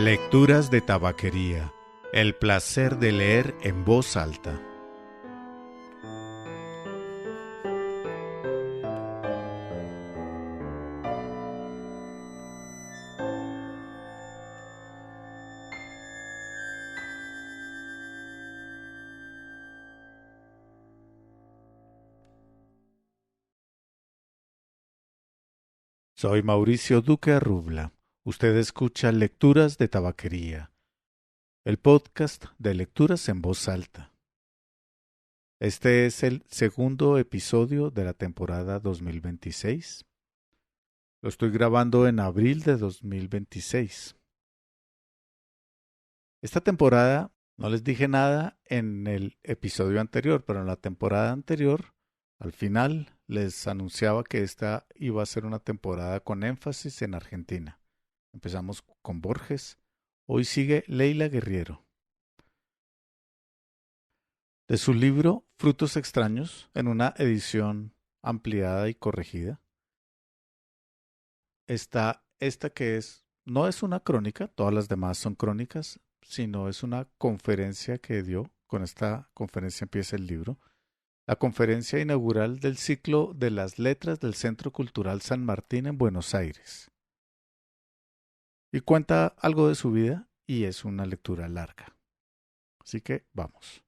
Lecturas de tabaquería. El placer de leer en voz alta. Soy Mauricio Duque Arrubla. Usted escucha Lecturas de Tabaquería, el podcast de lecturas en voz alta. Este es el segundo episodio de la temporada 2026. Lo estoy grabando en abril de 2026. Esta temporada no les dije nada en el episodio anterior, pero en la temporada anterior, al final, les anunciaba que esta iba a ser una temporada con énfasis en Argentina. Empezamos con Borges. Hoy sigue Leila Guerriero. De su libro Frutos extraños, en una edición ampliada y corregida, está esta que no es una crónica, todas las demás son crónicas, sino es una conferencia que dio. Con esta conferencia empieza el libro. La conferencia inaugural del ciclo de las letras del Centro Cultural San Martín en Buenos Aires. Y cuenta algo de su vida y es una lectura larga. Así que vamos.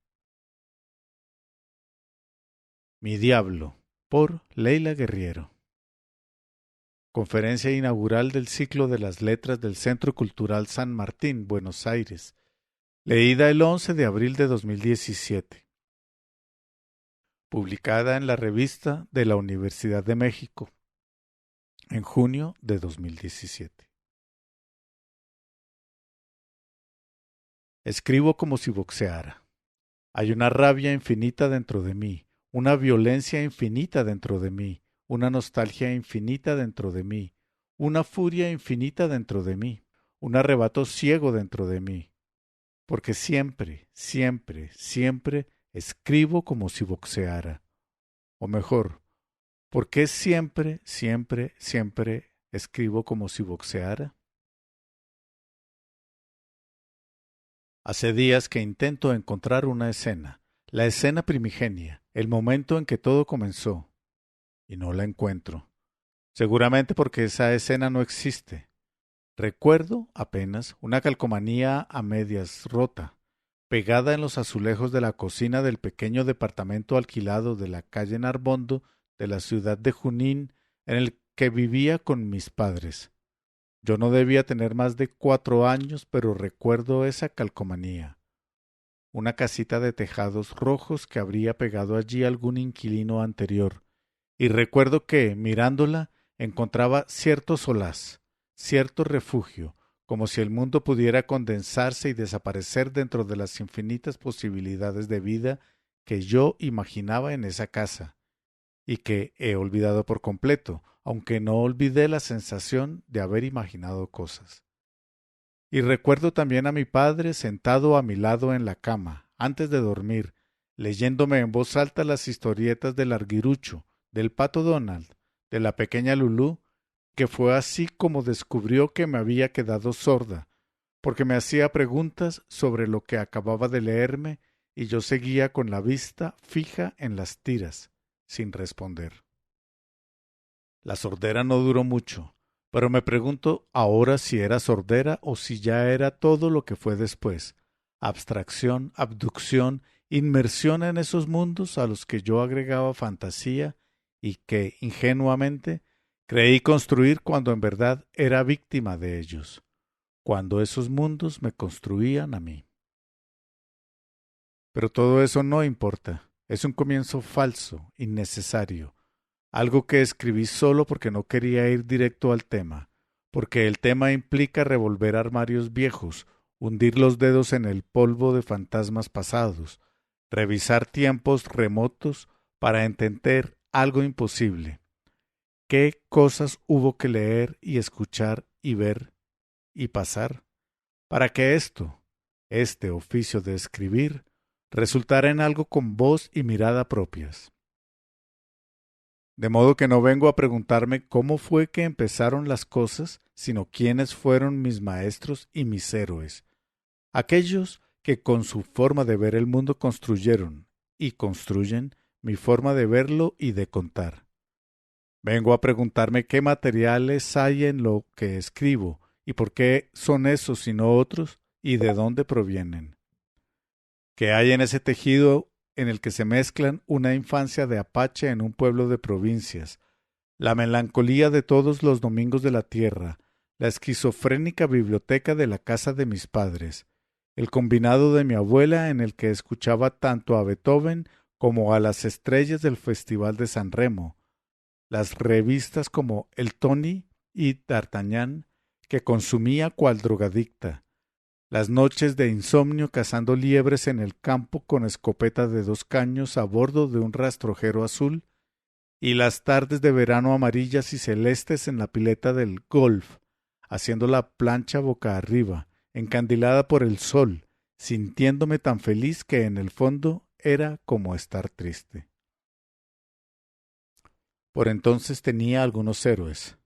Mi Diablo, por Leila Guerriero. Conferencia inaugural del ciclo de las letras del Centro Cultural San Martín, Buenos Aires. Leída el 11 de abril de 2017. Publicada en la revista de la Universidad de México, en junio de 2017. Escribo como si boxeara. Hay una rabia infinita dentro de mí, una violencia infinita dentro de mí, una nostalgia infinita dentro de mí, una furia infinita dentro de mí, un arrebato ciego dentro de mí. Porque siempre, siempre, siempre escribo como si boxeara. O mejor, ¿por qué siempre, siempre, siempre escribo como si boxeara? Hace días que intento encontrar una escena, la escena primigenia, el momento en que todo comenzó, y no la encuentro. Seguramente porque esa escena no existe. Recuerdo apenas una calcomanía a medias rota, pegada en los azulejos de la cocina del pequeño departamento alquilado de la calle Narbondo de la ciudad de Junín, en el que vivía con mis padres. Yo no debía tener más de 4 años, pero recuerdo esa calcomanía. Una casita de tejados rojos que habría pegado allí algún inquilino anterior, y recuerdo que, mirándola, encontraba cierto solaz, cierto refugio, como si el mundo pudiera condensarse y desaparecer dentro de las infinitas posibilidades de vida que yo imaginaba en esa casa, y que he olvidado por completo, aunque no olvidé la sensación de haber imaginado cosas. Y recuerdo también a mi padre sentado a mi lado en la cama, antes de dormir, leyéndome en voz alta las historietas del Arguirucho, del Pato Donald, de la pequeña Lulú, que fue así como descubrió que me había quedado sorda, porque me hacía preguntas sobre lo que acababa de leerme y yo seguía con la vista fija en las tiras, sin responder. La sordera no duró mucho, pero me pregunto ahora si era sordera o si ya era todo lo que fue después, abstracción, abducción, inmersión en esos mundos a los que yo agregaba fantasía y que, ingenuamente, creí construir cuando en verdad era víctima de ellos, cuando esos mundos me construían a mí. Pero todo eso no importa, es un comienzo falso, innecesario, algo que escribí solo porque no quería ir directo al tema, porque el tema implica revolver armarios viejos, hundir los dedos en el polvo de fantasmas pasados, revisar tiempos remotos para entender algo imposible. ¿Qué cosas hubo que leer y escuchar y ver y pasar para que este oficio de escribir, resultara en algo con voz y mirada propias? De modo que no vengo a preguntarme cómo fue que empezaron las cosas, sino quiénes fueron mis maestros y mis héroes, aquellos que con su forma de ver el mundo construyeron y construyen mi forma de verlo y de contar. Vengo a preguntarme qué materiales hay en lo que escribo y por qué son esos y no otros y de dónde provienen. ¿Qué hay en ese tejido en el que se mezclan una infancia de Apache en un pueblo de provincias, la melancolía de todos los domingos de la tierra, la esquizofrénica biblioteca de la casa de mis padres, el combinado de mi abuela en el que escuchaba tanto a Beethoven como a las estrellas del Festival de San Remo, las revistas como El Tony y D'Artagnan que consumía cual drogadicta, las noches de insomnio cazando liebres en el campo con escopeta de 2 caños a bordo de un rastrojero azul, y las tardes de verano amarillas y celestes en la pileta del golf, haciendo la plancha boca arriba, encandilada por el sol, sintiéndome tan feliz que en el fondo era como estar triste. Por entonces tenía algunos héroes.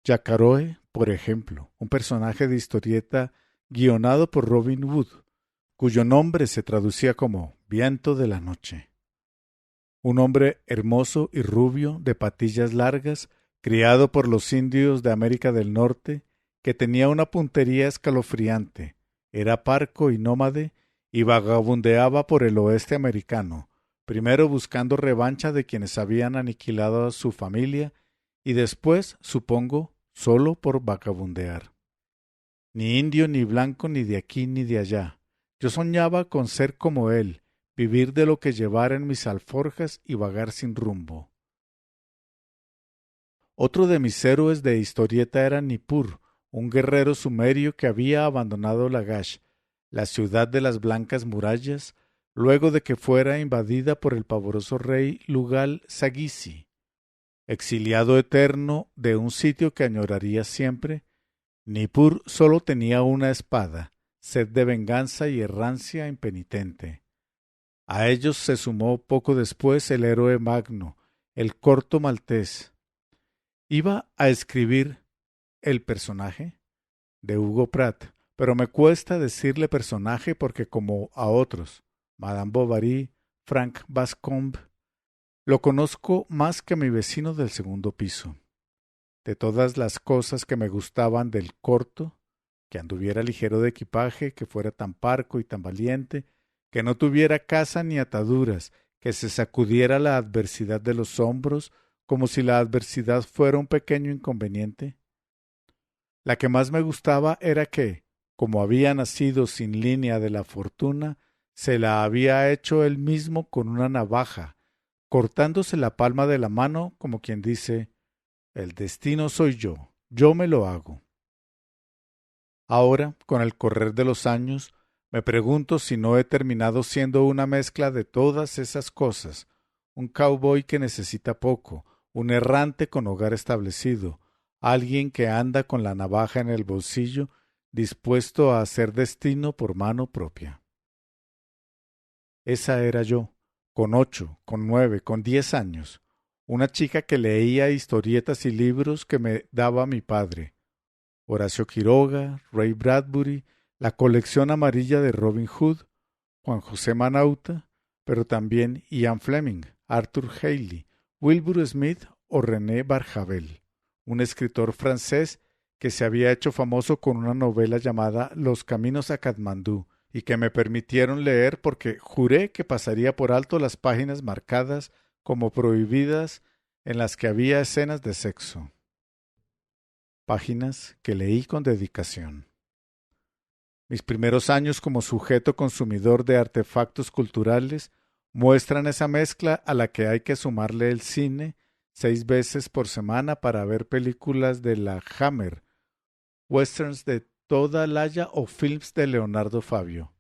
Jacaroe, por ejemplo, un personaje de historieta guionado por Robin Wood, cuyo nombre se traducía como Viento de la Noche. Un hombre hermoso y rubio, de patillas largas, criado por los indios de América del Norte, que tenía una puntería escalofriante, era parco y nómade, y vagabundeaba por el oeste americano, primero buscando revancha de quienes habían aniquilado a su familia, y después, supongo, solo por vagabundear. Ni indio, ni blanco, ni de aquí, ni de allá. Yo soñaba con ser como él, vivir de lo que llevara en mis alforjas y vagar sin rumbo. Otro de mis héroes de historieta era Nippur, un guerrero sumerio que había abandonado Lagash, la ciudad de las blancas murallas, luego de que fuera invadida por el pavoroso rey Lugal Sagisi. Exiliado eterno de un sitio que añoraría siempre, Nippur solo tenía una espada, sed de venganza y errancia impenitente. A ellos se sumó poco después el héroe magno, el corto maltés. Iba a escribir el personaje de Hugo Pratt, pero me cuesta decirle personaje porque como a otros, Madame Bovary, Frank Bascombe, lo conozco más que a mi vecino del segundo piso. De todas las cosas que me gustaban del corto, que anduviera ligero de equipaje, que fuera tan parco y tan valiente, que no tuviera casa ni ataduras, que se sacudiera la adversidad de los hombros como si la adversidad fuera un pequeño inconveniente. La que más me gustaba era que, como había nacido sin línea de la fortuna, se la había hecho él mismo con una navaja, cortándose la palma de la mano como quien dice, el destino soy yo me lo hago. Ahora, con el correr de los años, me pregunto si no he terminado siendo una mezcla de todas esas cosas, un cowboy que necesita poco, un errante con hogar establecido, alguien que anda con la navaja en el bolsillo, dispuesto a hacer destino por mano propia. Esa era yo, con 8, con 9, con 10 años, una chica que leía historietas y libros que me daba mi padre. Horacio Quiroga, Ray Bradbury, la colección amarilla de Robin Hood, Juan José Manauta, pero también Ian Fleming, Arthur Haley, Wilbur Smith o René Barjavel, un escritor francés que se había hecho famoso con una novela llamada Los Caminos a Katmandú y que me permitieron leer porque juré que pasaría por alto las páginas marcadas como prohibidas en las que había escenas de sexo. Páginas que leí con dedicación. Mis primeros años como sujeto consumidor de artefactos culturales muestran esa mezcla a la que hay que sumarle el cine 6 veces por semana para ver películas de la Hammer, westerns de toda Laya o films de Leonardo Fabio.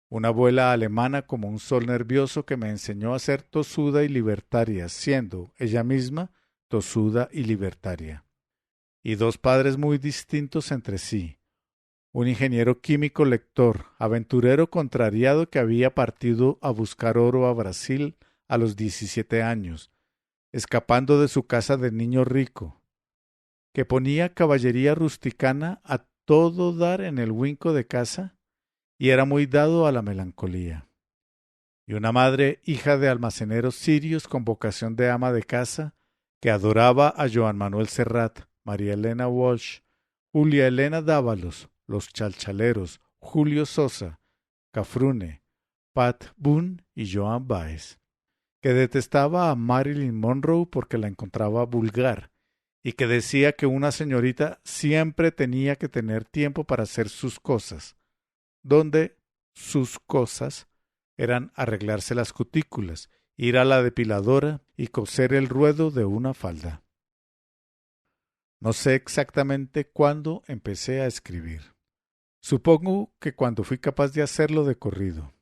Una abuela alemana como un sol nervioso que me enseñó a ser tosuda y libertaria, siendo ella misma tosuda y libertaria. Y 2 padres muy distintos entre sí. Un ingeniero químico lector, aventurero contrariado que había partido a buscar oro a Brasil a los 17 años, escapando de su casa de niño rico. que ponía caballería rusticana a todo dar en el huinco de casa y era muy dado a la melancolía. Y una madre, hija de almaceneros sirios con vocación de ama de casa, que adoraba a Joan Manuel Serrat, María Elena Walsh, Julia Elena Dávalos, Los Chalchaleros, Julio Sosa, Cafrune, Pat Boone y Joan Baez, que detestaba a Marilyn Monroe porque la encontraba vulgar, y que decía que una señorita siempre tenía que tener tiempo para hacer sus cosas, donde sus cosas eran arreglarse las cutículas, ir a la depiladora y coser el ruedo de una falda. No sé exactamente cuándo empecé a escribir. Supongo que cuando fui capaz de hacerlo de corrido.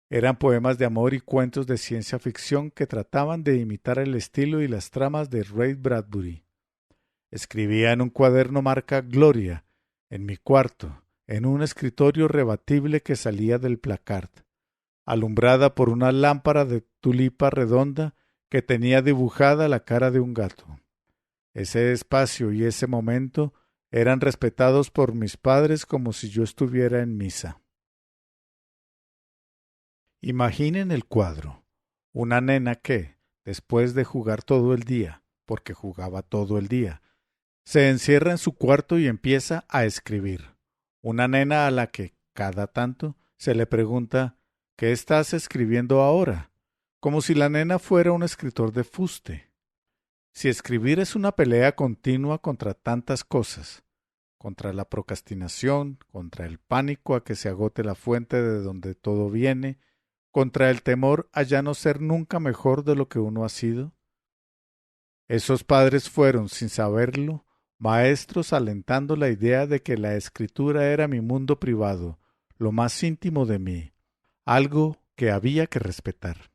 Eran poemas de amor y cuentos de ciencia ficción que trataban de imitar el estilo y las tramas de Ray Bradbury. Escribía en un cuaderno marca Gloria, en mi cuarto, en un escritorio rebatible que salía del placard, alumbrada por una lámpara de tulipa redonda que tenía dibujada la cara de un gato. Ese espacio y ese momento eran respetados por mis padres como si yo estuviera en misa. Imaginen el cuadro. Una nena que, después de jugar todo el día, porque jugaba todo el día, se encierra en su cuarto y empieza a escribir. Una nena a la que, cada tanto, se le pregunta ¿qué estás escribiendo ahora? Como si la nena fuera un escritor de fuste. Si escribir es una pelea continua contra tantas cosas, contra la procrastinación, contra el pánico a que se agote la fuente de donde todo viene, contra el temor a ya no ser nunca mejor de lo que uno ha sido. Esos padres fueron, sin saberlo, maestros alentando la idea de que la escritura era mi mundo privado, lo más íntimo de mí, algo que había que respetar.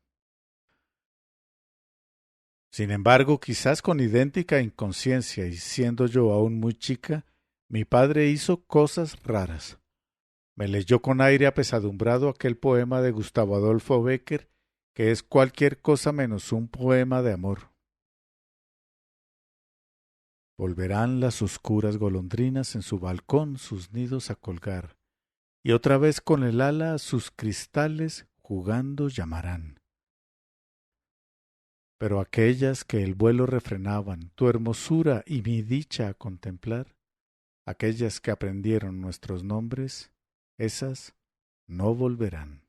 Sin embargo, quizás con idéntica inconsciencia y siendo yo aún muy chica, mi padre hizo cosas raras. Me leyó con aire apesadumbrado aquel poema de Gustavo Adolfo Bécquer, que es cualquier cosa menos un poema de amor. Volverán las oscuras golondrinas en su balcón sus nidos a colgar, y otra vez con el ala a sus cristales jugando llamarán. Pero aquellas que el vuelo refrenaban, tu hermosura y mi dicha a contemplar, aquellas que aprendieron nuestros nombres, esas no volverán.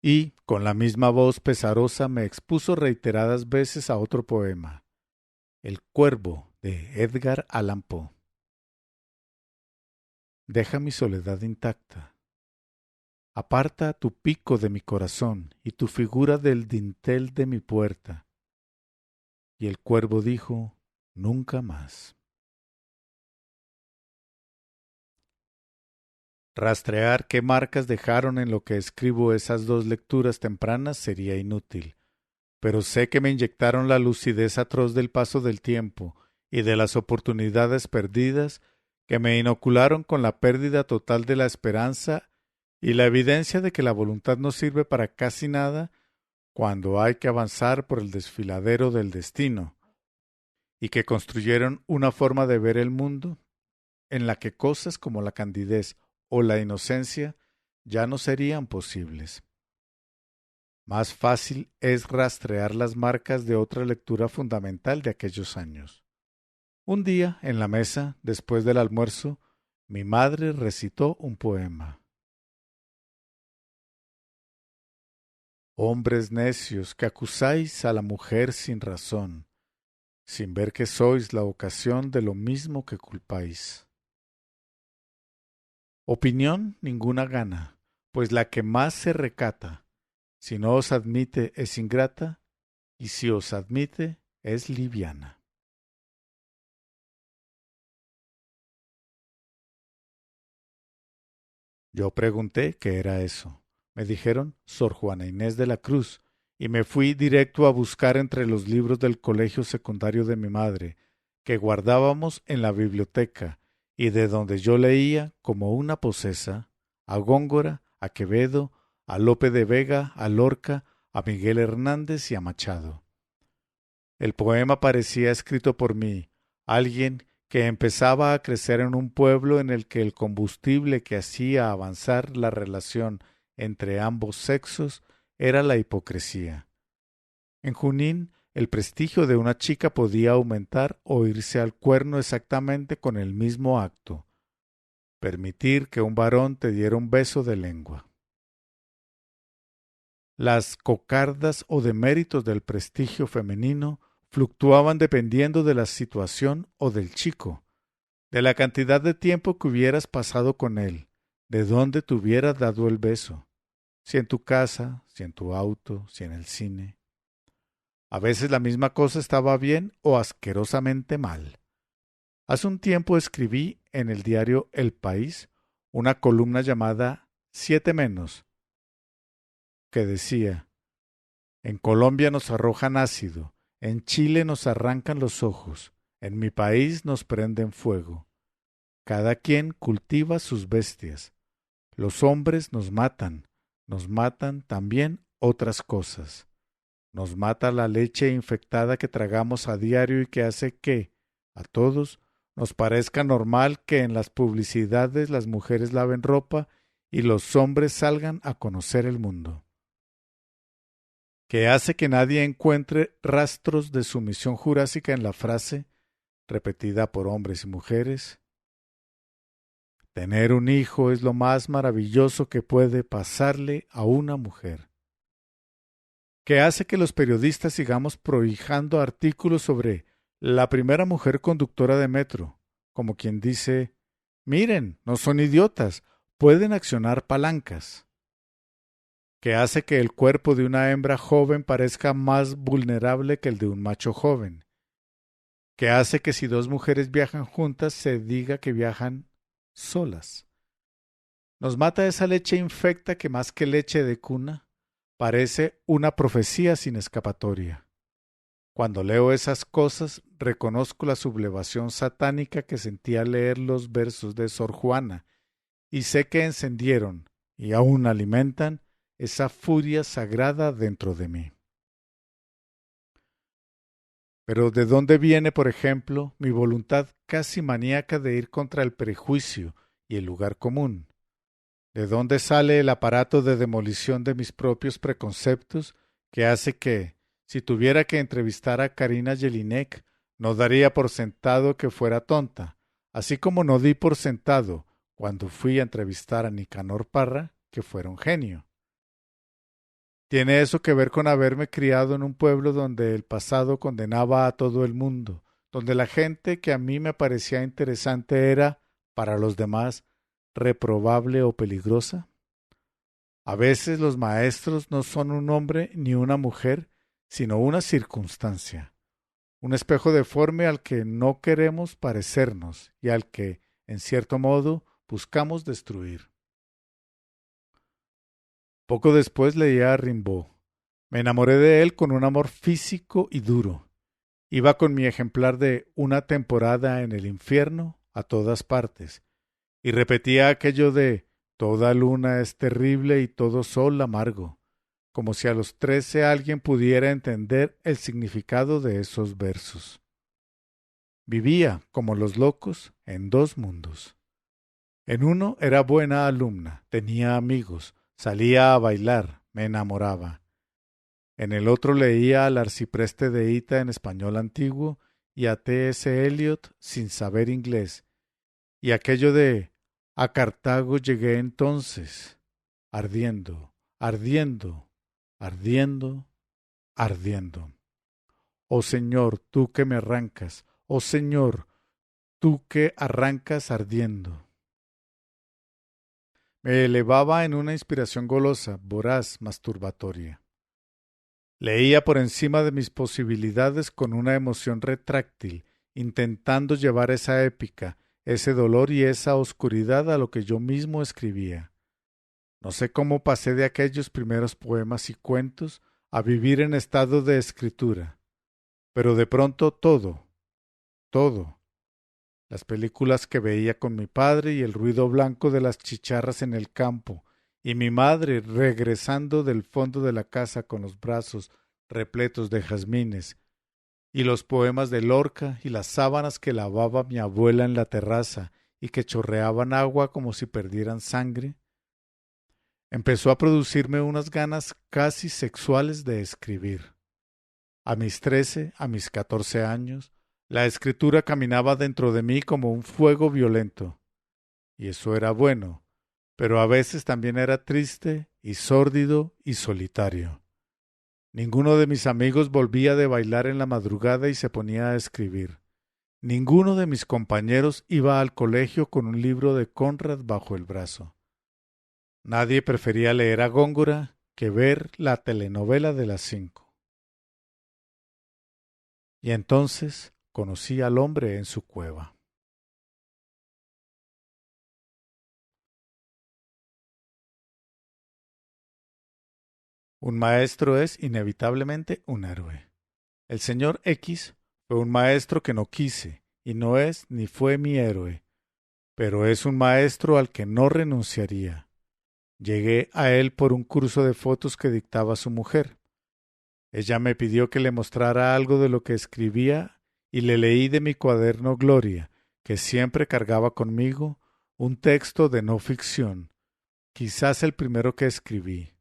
Y, con la misma voz pesarosa, me expuso reiteradas veces a otro poema, El Cuervo, de Edgar Allan Poe. Deja mi soledad intacta. Aparta tu pico de mi corazón y tu figura del dintel de mi puerta. Y el cuervo dijo, nunca más. Rastrear qué marcas dejaron en lo que escribo esas dos lecturas tempranas sería inútil, pero sé que me inyectaron la lucidez atroz del paso del tiempo y de las oportunidades perdidas, que me inocularon con la pérdida total de la esperanza y la evidencia de que la voluntad no sirve para casi nada cuando hay que avanzar por el desfiladero del destino, y que construyeron una forma de ver el mundo en la que cosas como la candidez o la inocencia ya no serían posibles. Más fácil es rastrear las marcas de otra lectura fundamental de aquellos años. Un día, en la mesa, después del almuerzo, mi madre recitó un poema. Hombres necios que acusáis a la mujer sin razón, sin ver que sois la ocasión de lo mismo que culpáis. Opinión ninguna gana, pues la que más se recata, si no os admite es ingrata, y si os admite es liviana. Yo pregunté qué era eso. Me dijeron Sor Juana Inés de la Cruz, y me fui directo a buscar entre los libros del colegio secundario de mi madre, que guardábamos en la biblioteca, y de donde yo leía, como una posesa, a Góngora, a Quevedo, a Lope de Vega, a Lorca, a Miguel Hernández y a Machado. El poema parecía escrito por mí, alguien que empezaba a crecer en un pueblo en el que el combustible que hacía avanzar la relación entre ambos sexos era la hipocresía. En Junín, el prestigio de una chica podía aumentar o irse al cuerno exactamente con el mismo acto, permitir que un varón te diera un beso de lengua. Las cocardas o deméritos del prestigio femenino fluctuaban dependiendo de la situación o del chico, de la cantidad de tiempo que hubieras pasado con él, de dónde te hubiera dado el beso, si en tu casa, si en tu auto, si en el cine. A veces la misma cosa estaba bien o asquerosamente mal. Hace un tiempo escribí en el diario El País una columna llamada Siete menos, que decía: en Colombia nos arrojan ácido, en Chile nos arrancan los ojos, en mi país nos prenden fuego. Cada quien cultiva sus bestias. Los hombres nos matan también otras cosas. Nos mata la leche infectada que tragamos a diario y que hace que, a todos, nos parezca normal que en las publicidades las mujeres laven ropa y los hombres salgan a conocer el mundo. Que hace que nadie encuentre rastros de sumisión jurásica en la frase, repetida por hombres y mujeres: tener un hijo es lo más maravilloso que puede pasarle a una mujer. Que hace que los periodistas sigamos prohijando artículos sobre la primera mujer conductora de metro, como quien dice: miren, no son idiotas, pueden accionar palancas. Que hace que el cuerpo de una hembra joven parezca más vulnerable que el de un macho joven. Que hace que si dos mujeres viajan juntas se diga que viajan solas. Nos mata esa leche infecta que, más que leche de cuna, parece una profecía sin escapatoria. Cuando leo esas cosas, reconozco la sublevación satánica que sentí al leer los versos de Sor Juana, y sé que encendieron, y aún alimentan, esa furia sagrada dentro de mí. Pero ¿de dónde viene, por ejemplo, mi voluntad casi maníaca de ir contra el prejuicio y el lugar común? ¿De dónde sale el aparato de demolición de mis propios preconceptos que hace que, si tuviera que entrevistar a Karina Jelinek, no daría por sentado que fuera tonta, así como no di por sentado, cuando fui a entrevistar a Nicanor Parra, que fuera un genio? ¿Tiene eso que ver con haberme criado en un pueblo donde el pasado condenaba a todo el mundo, donde la gente que a mí me parecía interesante era, para los demás, reprobable o peligrosa? A veces los maestros no son un hombre ni una mujer, sino una circunstancia, un espejo deforme al que no queremos parecernos y al que, en cierto modo, buscamos destruir. Poco después leí a Rimbaud. Me enamoré de él con un amor físico y duro. Iba con mi ejemplar de Una temporada en el infierno a todas partes, y repetía aquello de toda luna es terrible y todo sol amargo, como si a los 13 alguien pudiera entender el significado de esos versos. Vivía, como los locos, en dos mundos. En uno era buena alumna, tenía amigos, salía a bailar, me enamoraba. En el otro leía al arcipreste de Ita en español antiguo y a T. S. Eliot sin saber inglés, y aquello de a Cartago llegué entonces, ardiendo, ardiendo, ardiendo, ardiendo. Oh Señor, tú que me arrancas, oh Señor, tú que arrancas ardiendo. Me elevaba en una inspiración golosa, voraz, masturbatoria. Leía por encima de mis posibilidades con una emoción retráctil, intentando llevar esa épica, ese dolor y esa oscuridad a lo que yo mismo escribía. No sé cómo pasé de aquellos primeros poemas y cuentos a vivir en estado de escritura, pero de pronto todo, las películas que veía con mi padre y el ruido blanco de las chicharras en el campo, y mi madre regresando del fondo de la casa con los brazos repletos de jazmines, y los poemas de Lorca y las sábanas que lavaba mi abuela en la terraza y que chorreaban agua como si perdieran sangre, empezó a producirme unas ganas casi sexuales de escribir. A mis 13, a mis 14 años, la escritura caminaba dentro de mí como un fuego violento, y eso era bueno, pero a veces también era triste y sórdido y solitario. Ninguno de mis amigos volvía de bailar en la madrugada y se ponía a escribir. Ninguno de mis compañeros iba al colegio con un libro de Conrad bajo el brazo. Nadie prefería leer a Góngora que ver la telenovela de las 5. Y entonces conocí al hombre en su cueva. Un maestro es inevitablemente un héroe. El señor X fue un maestro que no quise, y no es ni fue mi héroe, pero es un maestro al que no renunciaría. Llegué a él por un curso de fotos que dictaba su mujer. Ella me pidió que le mostrara algo de lo que escribía y le leí de mi cuaderno Gloria, que siempre cargaba conmigo, un texto de no ficción, quizás el primero que escribí.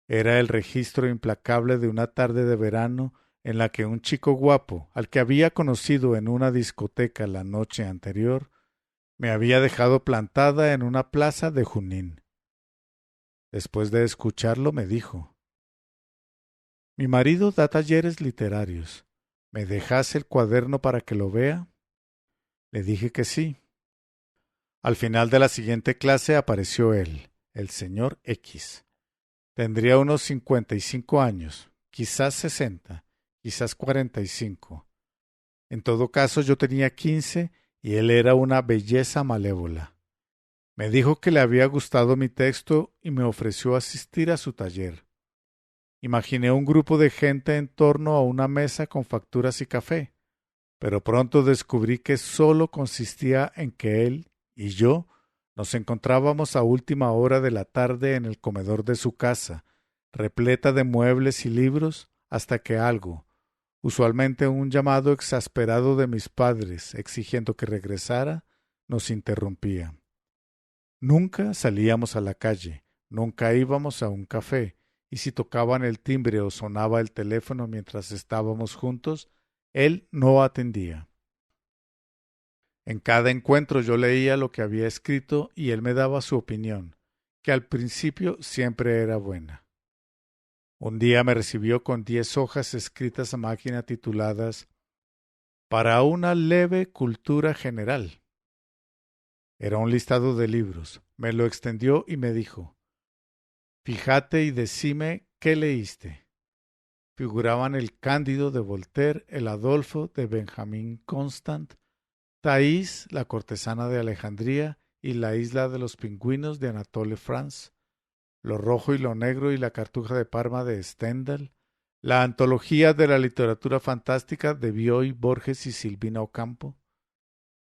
Era el registro implacable de una tarde de verano en la que un chico guapo, al que había conocido en una discoteca la noche anterior, me había dejado plantada en una plaza de Junín. Después de escucharlo me dijo: «Mi marido da talleres literarios. ¿Me dejas el cuaderno para que lo vea?» Le dije que sí. Al final de la siguiente clase apareció él, el señor X. Tendría unos 55 años, quizás 60, quizás 45. En todo caso, yo tenía 15 y él era una belleza malévola. Me dijo que le había gustado mi texto y me ofreció asistir a su taller. Imaginé un grupo de gente en torno a una mesa con facturas y café, pero pronto descubrí que solo consistía en que él y yo nos encontrábamos a última hora de la tarde en el comedor de su casa, repleta de muebles y libros, hasta que algo, usualmente un llamado exasperado de mis padres exigiendo que regresara, nos interrumpía. Nunca salíamos a la calle, nunca íbamos a un café, y si tocaban el timbre o sonaba el teléfono mientras estábamos juntos, él no atendía. En cada encuentro yo leía lo que había escrito y él me daba su opinión, que al principio siempre era buena. Un día me recibió con 10 hojas escritas a máquina tituladas «Para una leve cultura general». Era un listado de libros. Me lo extendió y me dijo: «Fíjate y decime qué leíste». Figuraban el Cándido de Voltaire, el Adolfo de Benjamín Constant, Thais, la cortesana de Alejandría, y la isla de los pingüinos de Anatole France, Lo rojo y lo negro y la cartuja de Parma de Stendhal, la antología de la literatura fantástica de Bioy, Borges y Silvina Ocampo,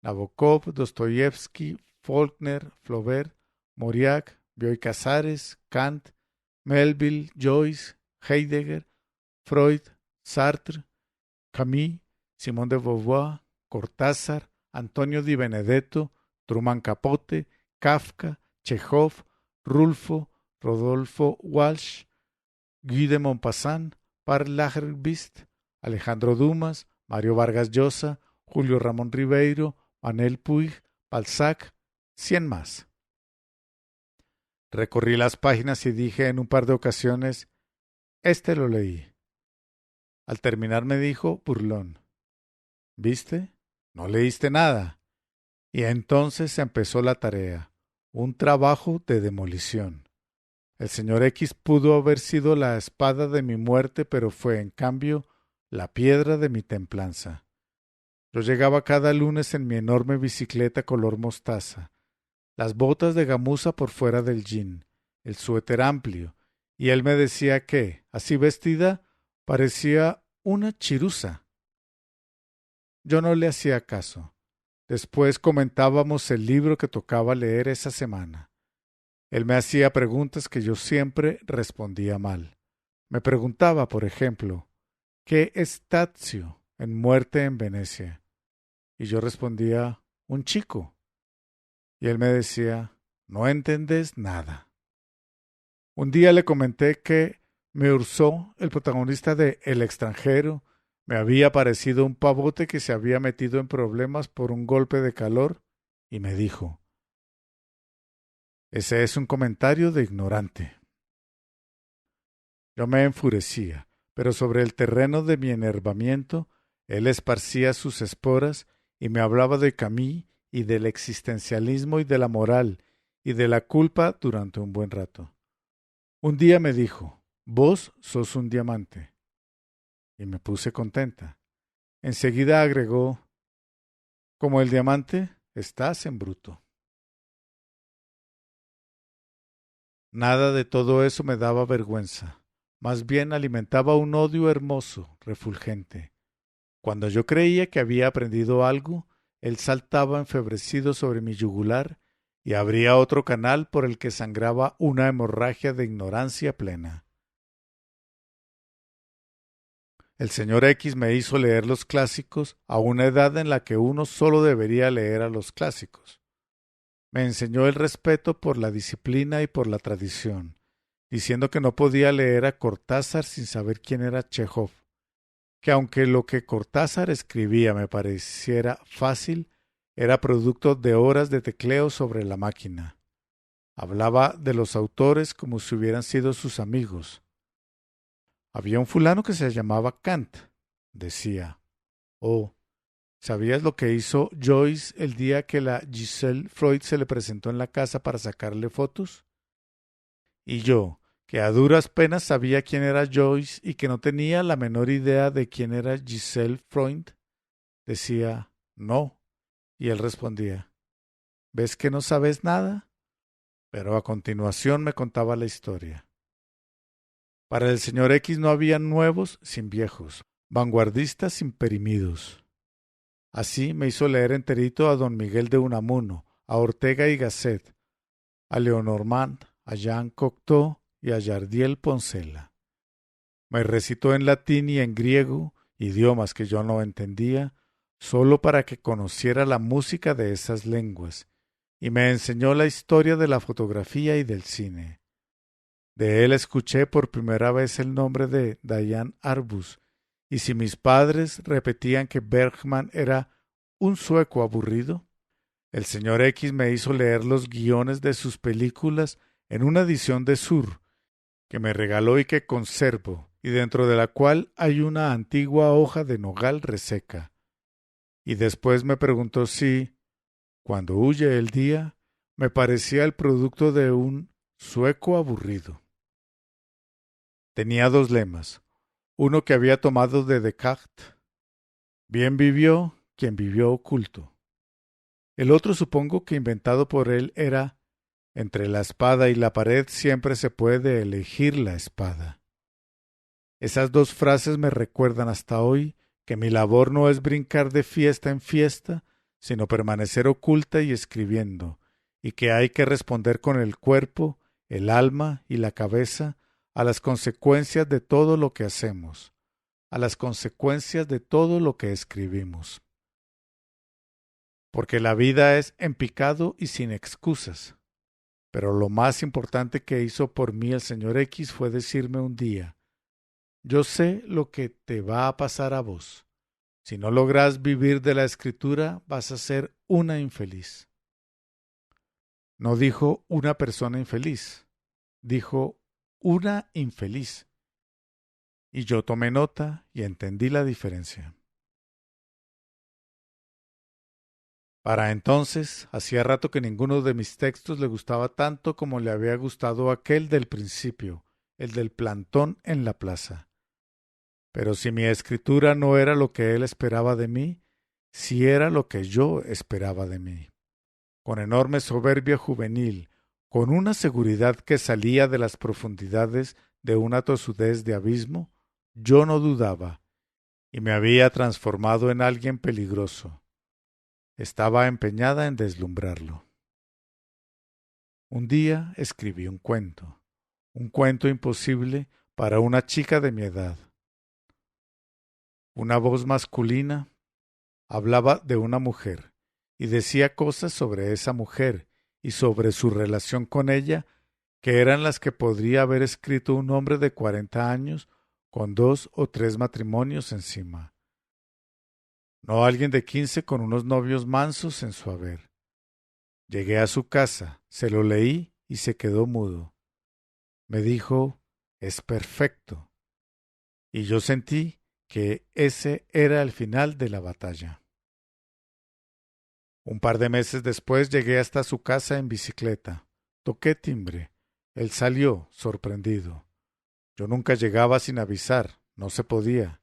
Nabokov, Dostoyevsky, Faulkner, Flaubert, Mauriac, Bioy Casares, Kant, Melville, Joyce, Heidegger, Freud, Sartre, Camus, Simone de Beauvoir, Cortázar, Antonio Di Benedetto, Truman Capote, Kafka, Chekhov, Rulfo, Rodolfo Walsh, Guy de Maupassant, Paul Lagerbielst, Alejandro Dumas, Mario Vargas Llosa, Julio Ramón Ribeiro, Manuel Puig, Balzac, 100 más. Recorrí las páginas y dije en un par de ocasiones: «Este lo leí». Al terminar me dijo, burlón: «¿Viste? No leíste nada». Y entonces empezó la tarea, un trabajo de demolición. El señor X pudo haber sido la espada de mi muerte, pero fue, en cambio, la piedra de mi templanza. Yo llegaba cada lunes en mi enorme bicicleta color mostaza, las botas de gamuza por fuera del jean, el suéter amplio, y él me decía que, así vestida, parecía una chirusa. Yo no le hacía caso. Después comentábamos el libro que tocaba leer esa semana. Él me hacía preguntas que yo siempre respondía mal. Me preguntaba, por ejemplo, ¿qué es Tazio en Muerte en Venecia. Y yo respondía, un chico. Y él me decía, no entendés nada. Un día le comenté que Meursault, el protagonista de El extranjero, me había parecido un pavote que se había metido en problemas por un golpe de calor, y me dijo, ese es un comentario de ignorante. Yo me enfurecía, pero sobre el terreno de mi enervamiento, él esparcía sus esporas y me hablaba de Camus y del existencialismo y de la moral y de la culpa durante un buen rato. Un día me dijo, vos sos un diamante, y me puse contenta. Enseguida agregó, como el diamante, estás en bruto. Nada de todo eso me daba vergüenza, más bien alimentaba un odio hermoso, refulgente. Cuando yo creía que había aprendido algo, él saltaba enfebrecido sobre mi yugular y abría otro canal por el que sangraba una hemorragia de ignorancia plena. El señor X me hizo leer los clásicos a una edad en la que uno solo debería leer a los clásicos. Me enseñó el respeto por la disciplina y por la tradición, diciendo que no podía leer a Cortázar sin saber quién era Chejov, que aunque lo que Cortázar escribía me pareciera fácil, era producto de horas de tecleo sobre la máquina. Hablaba de los autores como si hubieran sido sus amigos. Había un fulano que se llamaba Kant, decía. Oh, ¿sabías lo que hizo Joyce el día que la Giselle Freud se le presentó en la casa para sacarle fotos? Y yo, que a duras penas sabía quién era Joyce y que no tenía la menor idea de quién era Giselle Freud, decía, no. Y él respondía, ¿ves que no sabes nada? Pero a continuación me contaba la historia. Para el señor X no había nuevos sin viejos, vanguardistas sin perimidos. Así me hizo leer enterito a don Miguel de Unamuno, a Ortega y Gasset, a Leonormand, a Jean Cocteau y a Jardiel Poncela. Me recitó en latín y en griego, idiomas que yo no entendía, solo para que conociera la música de esas lenguas, y me enseñó la historia de la fotografía y del cine. De él escuché por primera vez el nombre de Diane Arbus, y si mis padres repetían que Bergman era un sueco aburrido, el señor X me hizo leer los guiones de sus películas en una edición de Sur, que me regaló y que conservo, y dentro de la cual hay una antigua hoja de nogal reseca. Y después me preguntó si, cuando huye el día, me parecía el producto de un sueco aburrido. Tenía dos lemas, uno que había tomado de Descartes, bien vivió quien vivió oculto. El otro supongo que inventado por él era, entre la espada y la pared siempre se puede elegir la espada. Esas dos frases me recuerdan hasta hoy que mi labor no es brincar de fiesta en fiesta, sino permanecer oculta y escribiendo, y que hay que responder con el cuerpo, el alma y la cabeza a las consecuencias de todo lo que hacemos, a las consecuencias de todo lo que escribimos. Porque la vida es en picado y sin excusas. Pero lo más importante que hizo por mí el señor X fue decirme un día, yo sé lo que te va a pasar a vos. Si no logras vivir de la escritura, vas a ser una infeliz. No dijo una persona infeliz, dijo una infeliz. Y yo tomé nota y entendí la diferencia. Para entonces, hacía rato que ninguno de mis textos le gustaba tanto como le había gustado aquel del principio, el del plantón en la plaza. Pero si mi escritura no era lo que él esperaba de mí, sí era lo que yo esperaba de mí. Con enorme soberbia juvenil, con una seguridad que salía de las profundidades de una tosudez de abismo, yo no dudaba, y me había transformado en alguien peligroso. Estaba empeñada en deslumbrarlo. Un día escribí un cuento imposible para una chica de mi edad. Una voz masculina hablaba de una mujer y decía cosas sobre esa mujer y sobre su relación con ella, que eran las que podría haber escrito un hombre de 40 años con 2 o 3 matrimonios encima. No alguien de 15 con unos novios mansos en su haber. Llegué a su casa, se lo leí y se quedó mudo. Me dijo, es perfecto. Y yo sentí que ese era el final de la batalla. Un par de meses después llegué hasta su casa en bicicleta. Toqué timbre. Él salió, sorprendido. Yo nunca llegaba sin avisar, no se podía.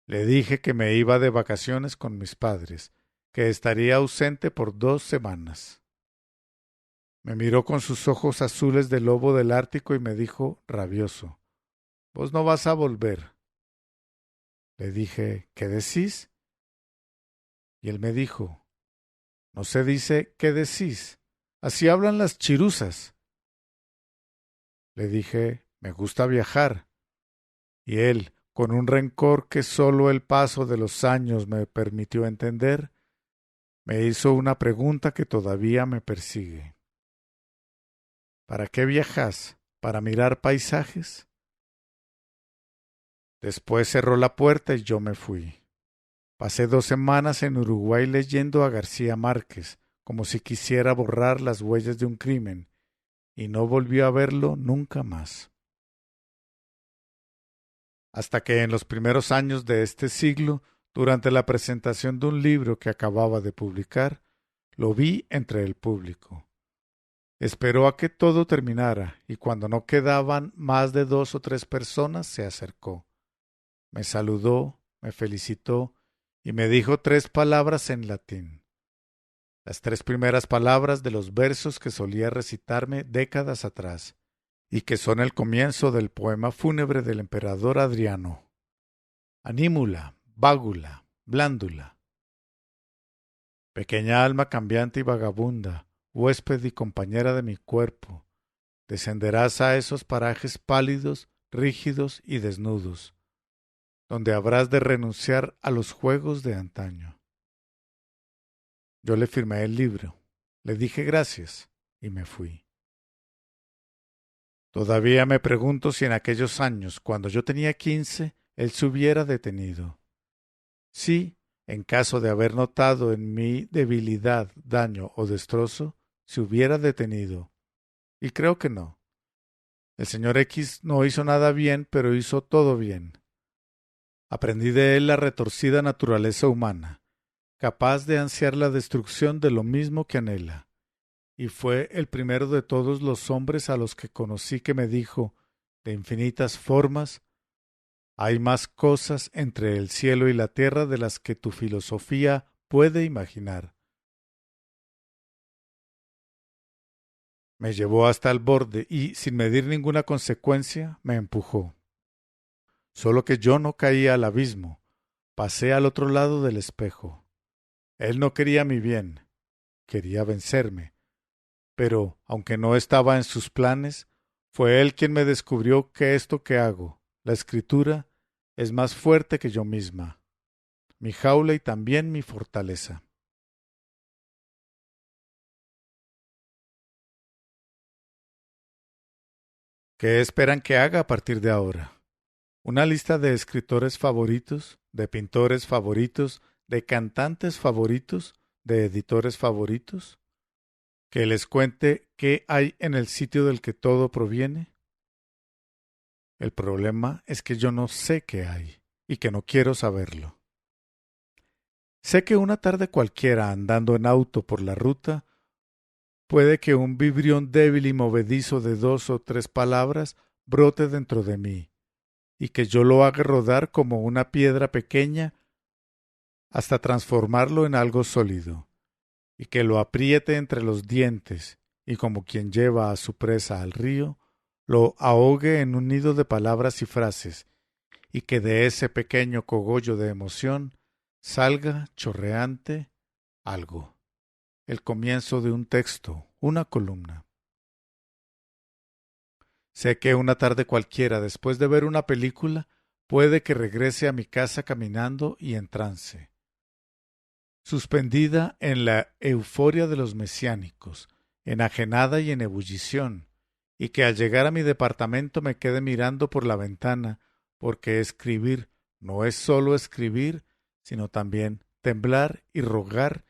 Le dije que me iba de vacaciones con mis padres, que estaría ausente por 2 semanas. Me miró con sus ojos azules de lobo del Ártico y me dijo, rabioso, «Vos no vas a volver». Le dije, «¿Qué decís?» Y él me dijo, «No se dice ¿qué decís? Así hablan las chiruzas». Le dije, «Me gusta viajar». Y él, con un rencor que sólo el paso de los años me permitió entender, me hizo una pregunta que todavía me persigue. ¿Para qué viajas? ¿Para mirar paisajes? Después cerró la puerta y yo me fui. Pasé 2 semanas en Uruguay leyendo a García Márquez, como si quisiera borrar las huellas de un crimen, y no volvió a verlo nunca más. Hasta que en los primeros años de este siglo, durante la presentación de un libro que acababa de publicar, lo vi entre el público. Esperó a que todo terminara y cuando no quedaban más de 2 o 3 personas se acercó. Me saludó, me felicitó y me dijo 3 palabras en latín. Las 3 primeras palabras de los versos que solía recitarme décadas atrás y que son el comienzo del poema fúnebre del emperador Adriano. Anímula, vágula, blándula. Pequeña alma cambiante y vagabunda, huésped y compañera de mi cuerpo, descenderás a esos parajes pálidos, rígidos y desnudos, donde habrás de renunciar a los juegos de antaño. Yo le firmé el libro, le dije gracias y me fui. Todavía me pregunto si en aquellos años, cuando yo tenía 15, él se hubiera detenido. Sí, en caso de haber notado en mí debilidad, daño o destrozo, se hubiera detenido. Y creo que no. El señor X no hizo nada bien, pero hizo todo bien. Aprendí de él la retorcida naturaleza humana, capaz de ansiar la destrucción de lo mismo que anhela. Y fue el primero de todos los hombres a los que conocí que me dijo, de infinitas formas, hay más cosas entre el cielo y la tierra de las que tu filosofía puede imaginar. Me llevó hasta el borde y, sin medir ninguna consecuencia, me empujó. Solo que yo no caí al abismo, pasé al otro lado del espejo. Él no quería mi bien, quería vencerme, pero, aunque no estaba en sus planes, fue él quien me descubrió que esto que hago, la escritura, es más fuerte que yo misma, mi jaula y también mi fortaleza. ¿Qué esperan que haga a partir de ahora? ¿Una lista de escritores favoritos, de pintores favoritos, de cantantes favoritos, de editores favoritos? ¿Que les cuente qué hay en el sitio del que todo proviene? El problema es que yo no sé qué hay y que no quiero saberlo. Sé que una tarde cualquiera andando en auto por la ruta, puede que un vibrión débil y movedizo de 2 o 3 palabras brote dentro de mí y que yo lo haga rodar como una piedra pequeña hasta transformarlo en algo sólido, y que lo apriete entre los dientes, y como quien lleva a su presa al río, lo ahogue en un nido de palabras y frases, y que de ese pequeño cogollo de emoción salga chorreante algo, el comienzo de un texto, una columna. Sé que una tarde cualquiera, después de ver una película, puede que regrese a mi casa caminando y en trance, suspendida en la euforia de los mesiánicos, enajenada y en ebullición, y que al llegar a mi departamento me quede mirando por la ventana, porque escribir no es sólo escribir, sino también temblar y rogar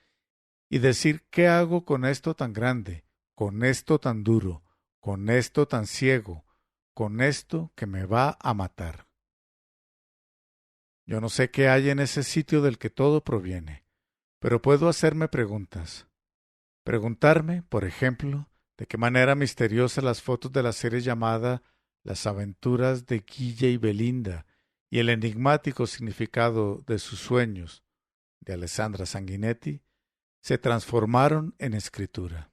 y decir ¿qué hago con esto tan grande, con esto tan duro, con esto tan ciego, con esto que me va a matar? Yo no sé qué hay en ese sitio del que todo proviene, pero puedo hacerme preguntas. Preguntarme, por ejemplo, de qué manera misteriosa las fotos de la serie llamada Las aventuras de Guille y Belinda y el enigmático significado de sus sueños de Alessandra Sanguinetti se transformaron en escritura.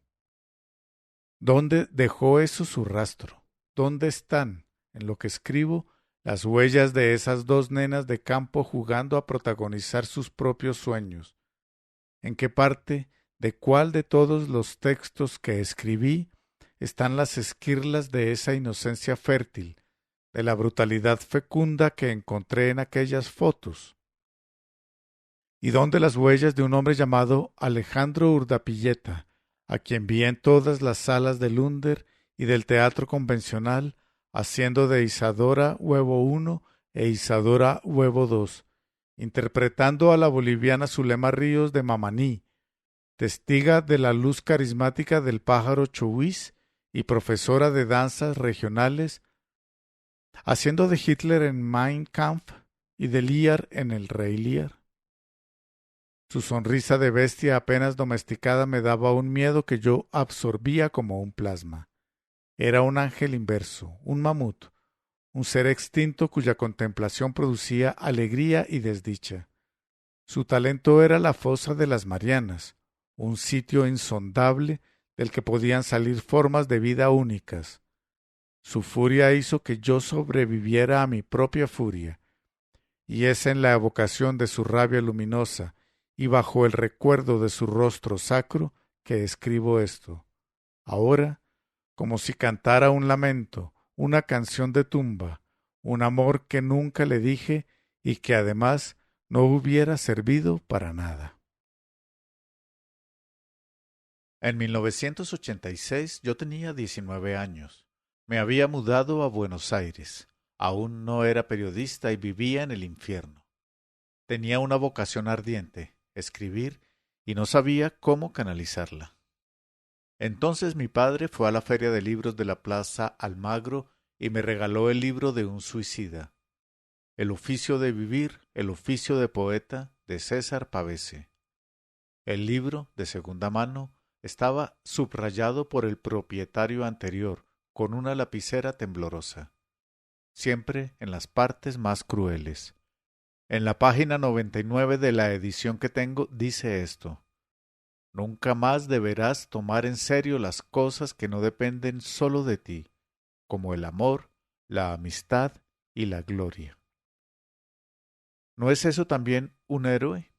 ¿Dónde dejó eso su rastro? ¿Dónde están, en lo que escribo, las huellas de esas dos nenas de campo jugando a protagonizar sus propios sueños? ¿En qué parte, de cuál de todos los textos que escribí, están las esquirlas de esa inocencia fértil, de la brutalidad fecunda que encontré en aquellas fotos? ¿Y dónde las huellas de un hombre llamado Alejandro Urdapilleta, a quien vi en todas las salas del Under y del teatro convencional, haciendo de Isadora Huevo I e Isadora Huevo II, interpretando a la boliviana Zulema Ríos de Mamaní, testiga de la luz carismática del pájaro chohuís y profesora de danzas regionales, haciendo de Hitler en Mein Kampf y de Lear en El Rey Lear? Su sonrisa de bestia apenas domesticada me daba un miedo que yo absorbía como un plasma. Era un ángel inverso, un mamut, un ser extinto cuya contemplación producía alegría y desdicha. Su talento era la fosa de las Marianas, un sitio insondable del que podían salir formas de vida únicas. Su furia hizo que yo sobreviviera a mi propia furia, y es en la evocación de su rabia luminosa y bajo el recuerdo de su rostro sacro que escribo esto. Ahora, como si cantara un lamento, una canción de tumba, un amor que nunca le dije y que además no hubiera servido para nada. En 1986 yo tenía 19 años. Me había mudado a Buenos Aires. Aún no era periodista y vivía en el infierno. Tenía una vocación ardiente, escribir, y no sabía cómo canalizarla. Entonces mi padre fue a la feria de libros de la Plaza Almagro y me regaló el libro de un suicida, El oficio de vivir, el oficio de poeta, de César Pavese. El libro, de segunda mano, estaba subrayado por el propietario anterior, con una lapicera temblorosa, siempre en las partes más crueles. En la página 99 de la edición que tengo dice esto: nunca más deberás tomar en serio las cosas que no dependen solo de ti, como el amor, la amistad y la gloria. ¿No es eso también un héroe?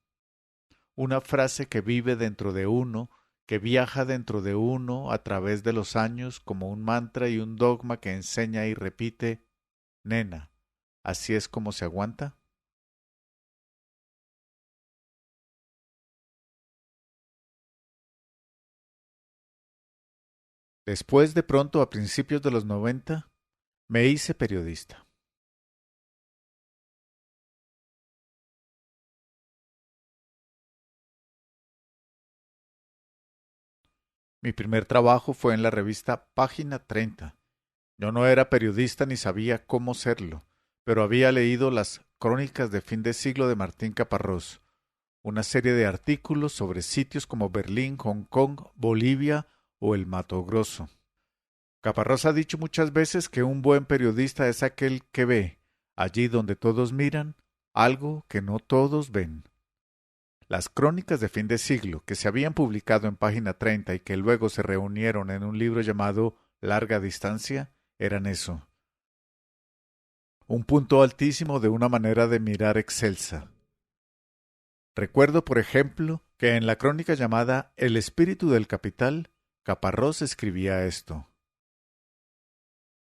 Una frase que vive dentro de uno, que viaja dentro de uno a través de los años como un mantra y un dogma que enseña y repite: nena, ¿así es como se aguanta? Después, de pronto, a principios de los 90, me hice periodista. Mi primer trabajo fue en la revista Página 30. Yo no era periodista ni sabía cómo serlo, pero había leído las Crónicas de fin de siglo de Martín Caparrós, una serie de artículos sobre sitios como Berlín, Hong Kong, Bolivia o el Mato Grosso. Caparrós ha dicho muchas veces que un buen periodista es aquel que ve, allí donde todos miran, algo que no todos ven. Las crónicas de fin de siglo, que se habían publicado en Página 30 y que luego se reunieron en un libro llamado Larga Distancia, eran eso. Un punto altísimo de una manera de mirar excelsa. Recuerdo, por ejemplo, que en la crónica llamada El espíritu del capital, Caparrós escribía esto: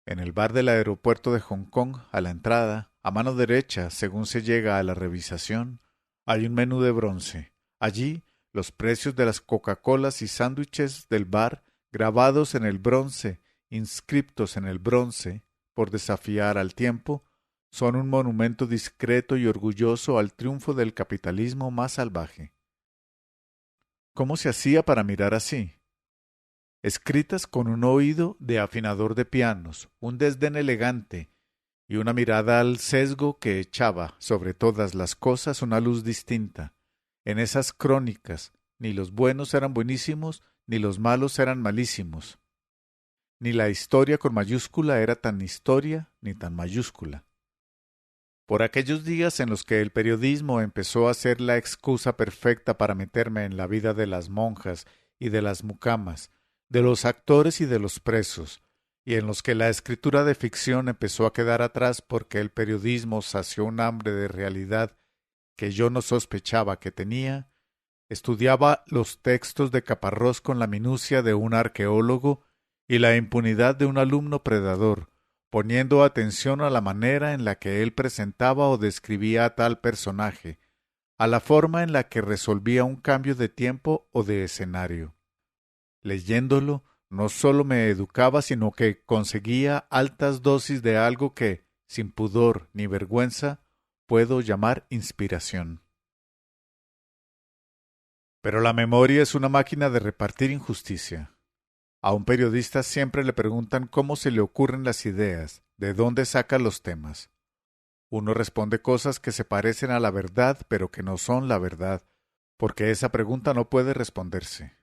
en el bar del aeropuerto de Hong Kong, a la entrada, a mano derecha, según se llega a la revisación, hay un menú de bronce. Allí, los precios de las Coca-Colas y sándwiches del bar grabados en el bronce, inscriptos en el bronce, por desafiar al tiempo, son un monumento discreto y orgulloso al triunfo del capitalismo más salvaje. ¿Cómo se hacía para mirar así? Escritas con un oído de afinador de pianos, un desdén elegante y una mirada al sesgo que echaba sobre todas las cosas una luz distinta. En esas crónicas, ni los buenos eran buenísimos, ni los malos eran malísimos. Ni la historia con mayúscula era tan historia ni tan mayúscula. Por aquellos días en los que el periodismo empezó a ser la excusa perfecta para meterme en la vida de las monjas y de las mucamas, de los actores y de los presos, y en los que la escritura de ficción empezó a quedar atrás porque el periodismo sació un hambre de realidad que yo no sospechaba que tenía, estudiaba los textos de Caparrós con la minucia de un arqueólogo y la impunidad de un alumno predador, poniendo atención a la manera en la que él presentaba o describía a tal personaje, a la forma en la que resolvía un cambio de tiempo o de escenario. Leyéndolo, no sólo me educaba, sino que conseguía altas dosis de algo que, sin pudor ni vergüenza, puedo llamar inspiración. Pero la memoria es una máquina de repartir injusticia. A un periodista siempre le preguntan cómo se le ocurren las ideas, de dónde saca los temas. Uno responde cosas que se parecen a la verdad, pero que no son la verdad, porque esa pregunta no puede responderse.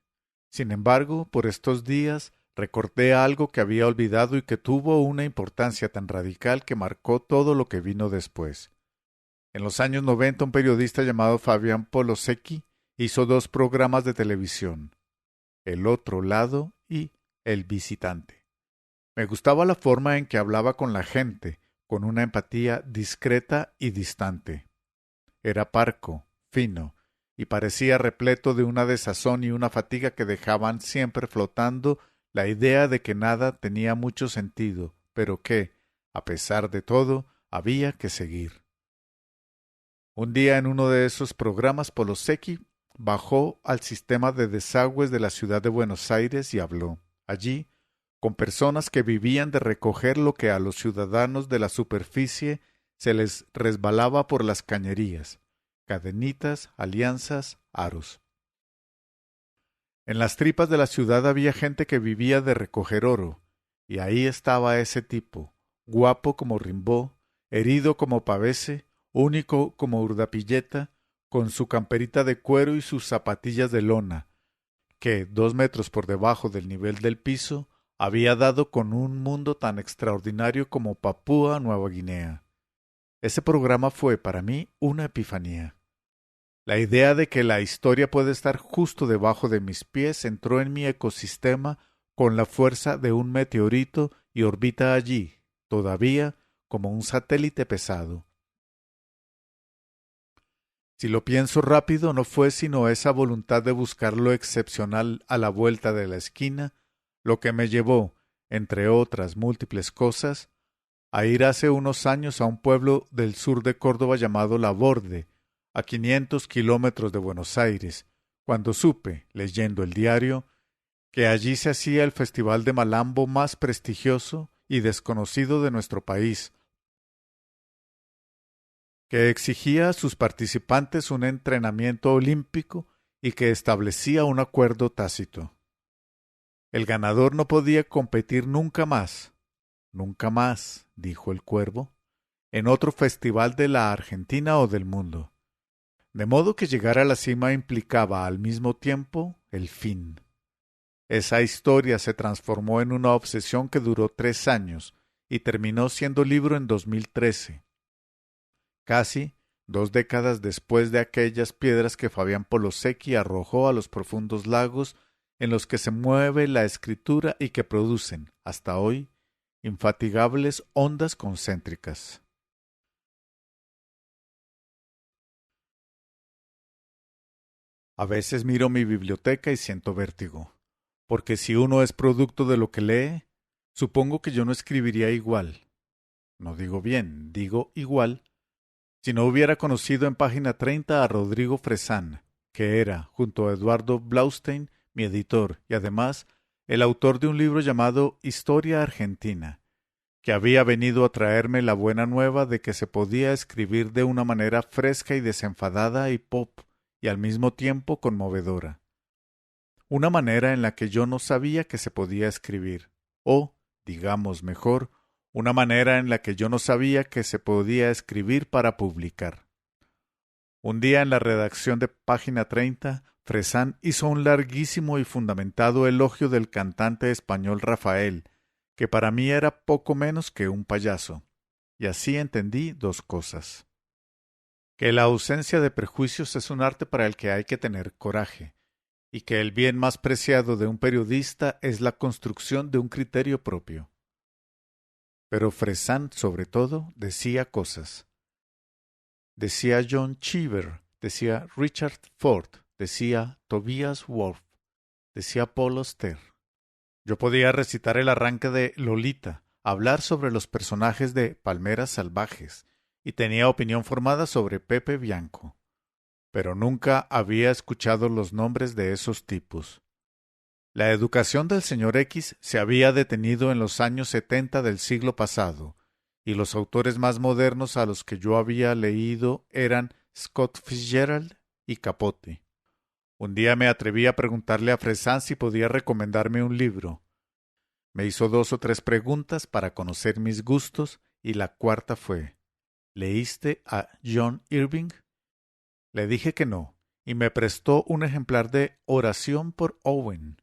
Sin embargo, por estos días recordé algo que había olvidado y que tuvo una importancia tan radical que marcó todo lo que vino después. En los años 90, un periodista llamado Fabián Polosecchi hizo 2 programas de televisión, El otro lado y El visitante. Me gustaba la forma en que hablaba con la gente, con una empatía discreta y distante. Era parco, fino, y parecía repleto de una desazón y una fatiga que dejaban siempre flotando la idea de que nada tenía mucho sentido, pero que, a pesar de todo, había que seguir. Un día en uno de esos programas Polosecchi bajó al sistema de desagües de la ciudad de Buenos Aires y habló, allí, con personas que vivían de recoger lo que a los ciudadanos de la superficie se les resbalaba por las cañerías, cadenitas, alianzas, aros. En las tripas de la ciudad había gente que vivía de recoger oro, y ahí estaba ese tipo, guapo como Rimbaud, herido como Pavese, único como Urdapilleta, con su camperita de cuero y sus zapatillas de lona, que, 2 metros por debajo del nivel del piso, había dado con un mundo tan extraordinario como Papúa Nueva Guinea. Ese programa fue para mí una epifanía. La idea de que la historia puede estar justo debajo de mis pies entró en mi ecosistema con la fuerza de un meteorito y orbita allí, todavía, como un satélite pesado. Si lo pienso rápido, no fue sino esa voluntad de buscar lo excepcional a la vuelta de la esquina lo que me llevó, entre otras múltiples cosas, a ir hace unos años a un pueblo del sur de Córdoba llamado Laborde, a 500 kilómetros de Buenos Aires, cuando supe, leyendo el diario, que allí se hacía el festival de Malambo más prestigioso y desconocido de nuestro país, que exigía a sus participantes un entrenamiento olímpico y que establecía un acuerdo tácito. El ganador no podía competir nunca más, dijo el cuervo, en otro festival de la Argentina o del mundo. De modo que llegar a la cima implicaba al mismo tiempo el fin. Esa historia se transformó en una obsesión que duró 3 años y terminó siendo libro en 2013. Casi 2 décadas después de aquellas piedras que Fabián Polosecchi arrojó a los profundos lagos en los que se mueve la escritura y que producen, hasta hoy, infatigables ondas concéntricas. A veces miro mi biblioteca y siento vértigo, porque si uno es producto de lo que lee, supongo que yo no escribiría igual. no digo bien, digo igual, si no hubiera conocido en página 30 a Rodrigo Fresán, que era, junto a Eduardo Blaustein, mi editor y además el autor de un libro llamado Historia Argentina, que había venido a traerme la buena nueva de que se podía escribir de una manera fresca y desenfadada y pop, y al mismo tiempo conmovedora. Una manera en la que yo no sabía que se podía escribir, o, digamos mejor, una manera en la que yo no sabía que se podía escribir para publicar. Un día en la redacción de página 30, Fresán hizo un larguísimo y fundamentado elogio del cantante español Rafael, que para mí era poco menos que un payaso, y así entendí dos cosas. Que la ausencia de prejuicios es un arte para el que hay que tener coraje, y que el bien más preciado de un periodista es la construcción de un criterio propio. Pero Fresán, sobre todo, decía cosas. Decía John Cheever, decía Richard Ford, decía Tobias Wolff, decía Paul Auster. Yo podía recitar el arranque de Lolita, hablar sobre los personajes de Palmeras Salvajes, y tenía opinión formada sobre Pepe Bianco, pero nunca había escuchado los nombres de esos tipos. La educación del señor X se había detenido en los años 70 del siglo pasado, y los autores más modernos a los que yo había leído eran Scott Fitzgerald y Capote. Un día me atreví a preguntarle a Fresán si podía recomendarme un libro. Me hizo 2 o 3 preguntas para conocer mis gustos, y la cuarta fue: ¿leíste a John Irving? Le dije que no, y me prestó un ejemplar de Oración por Owen.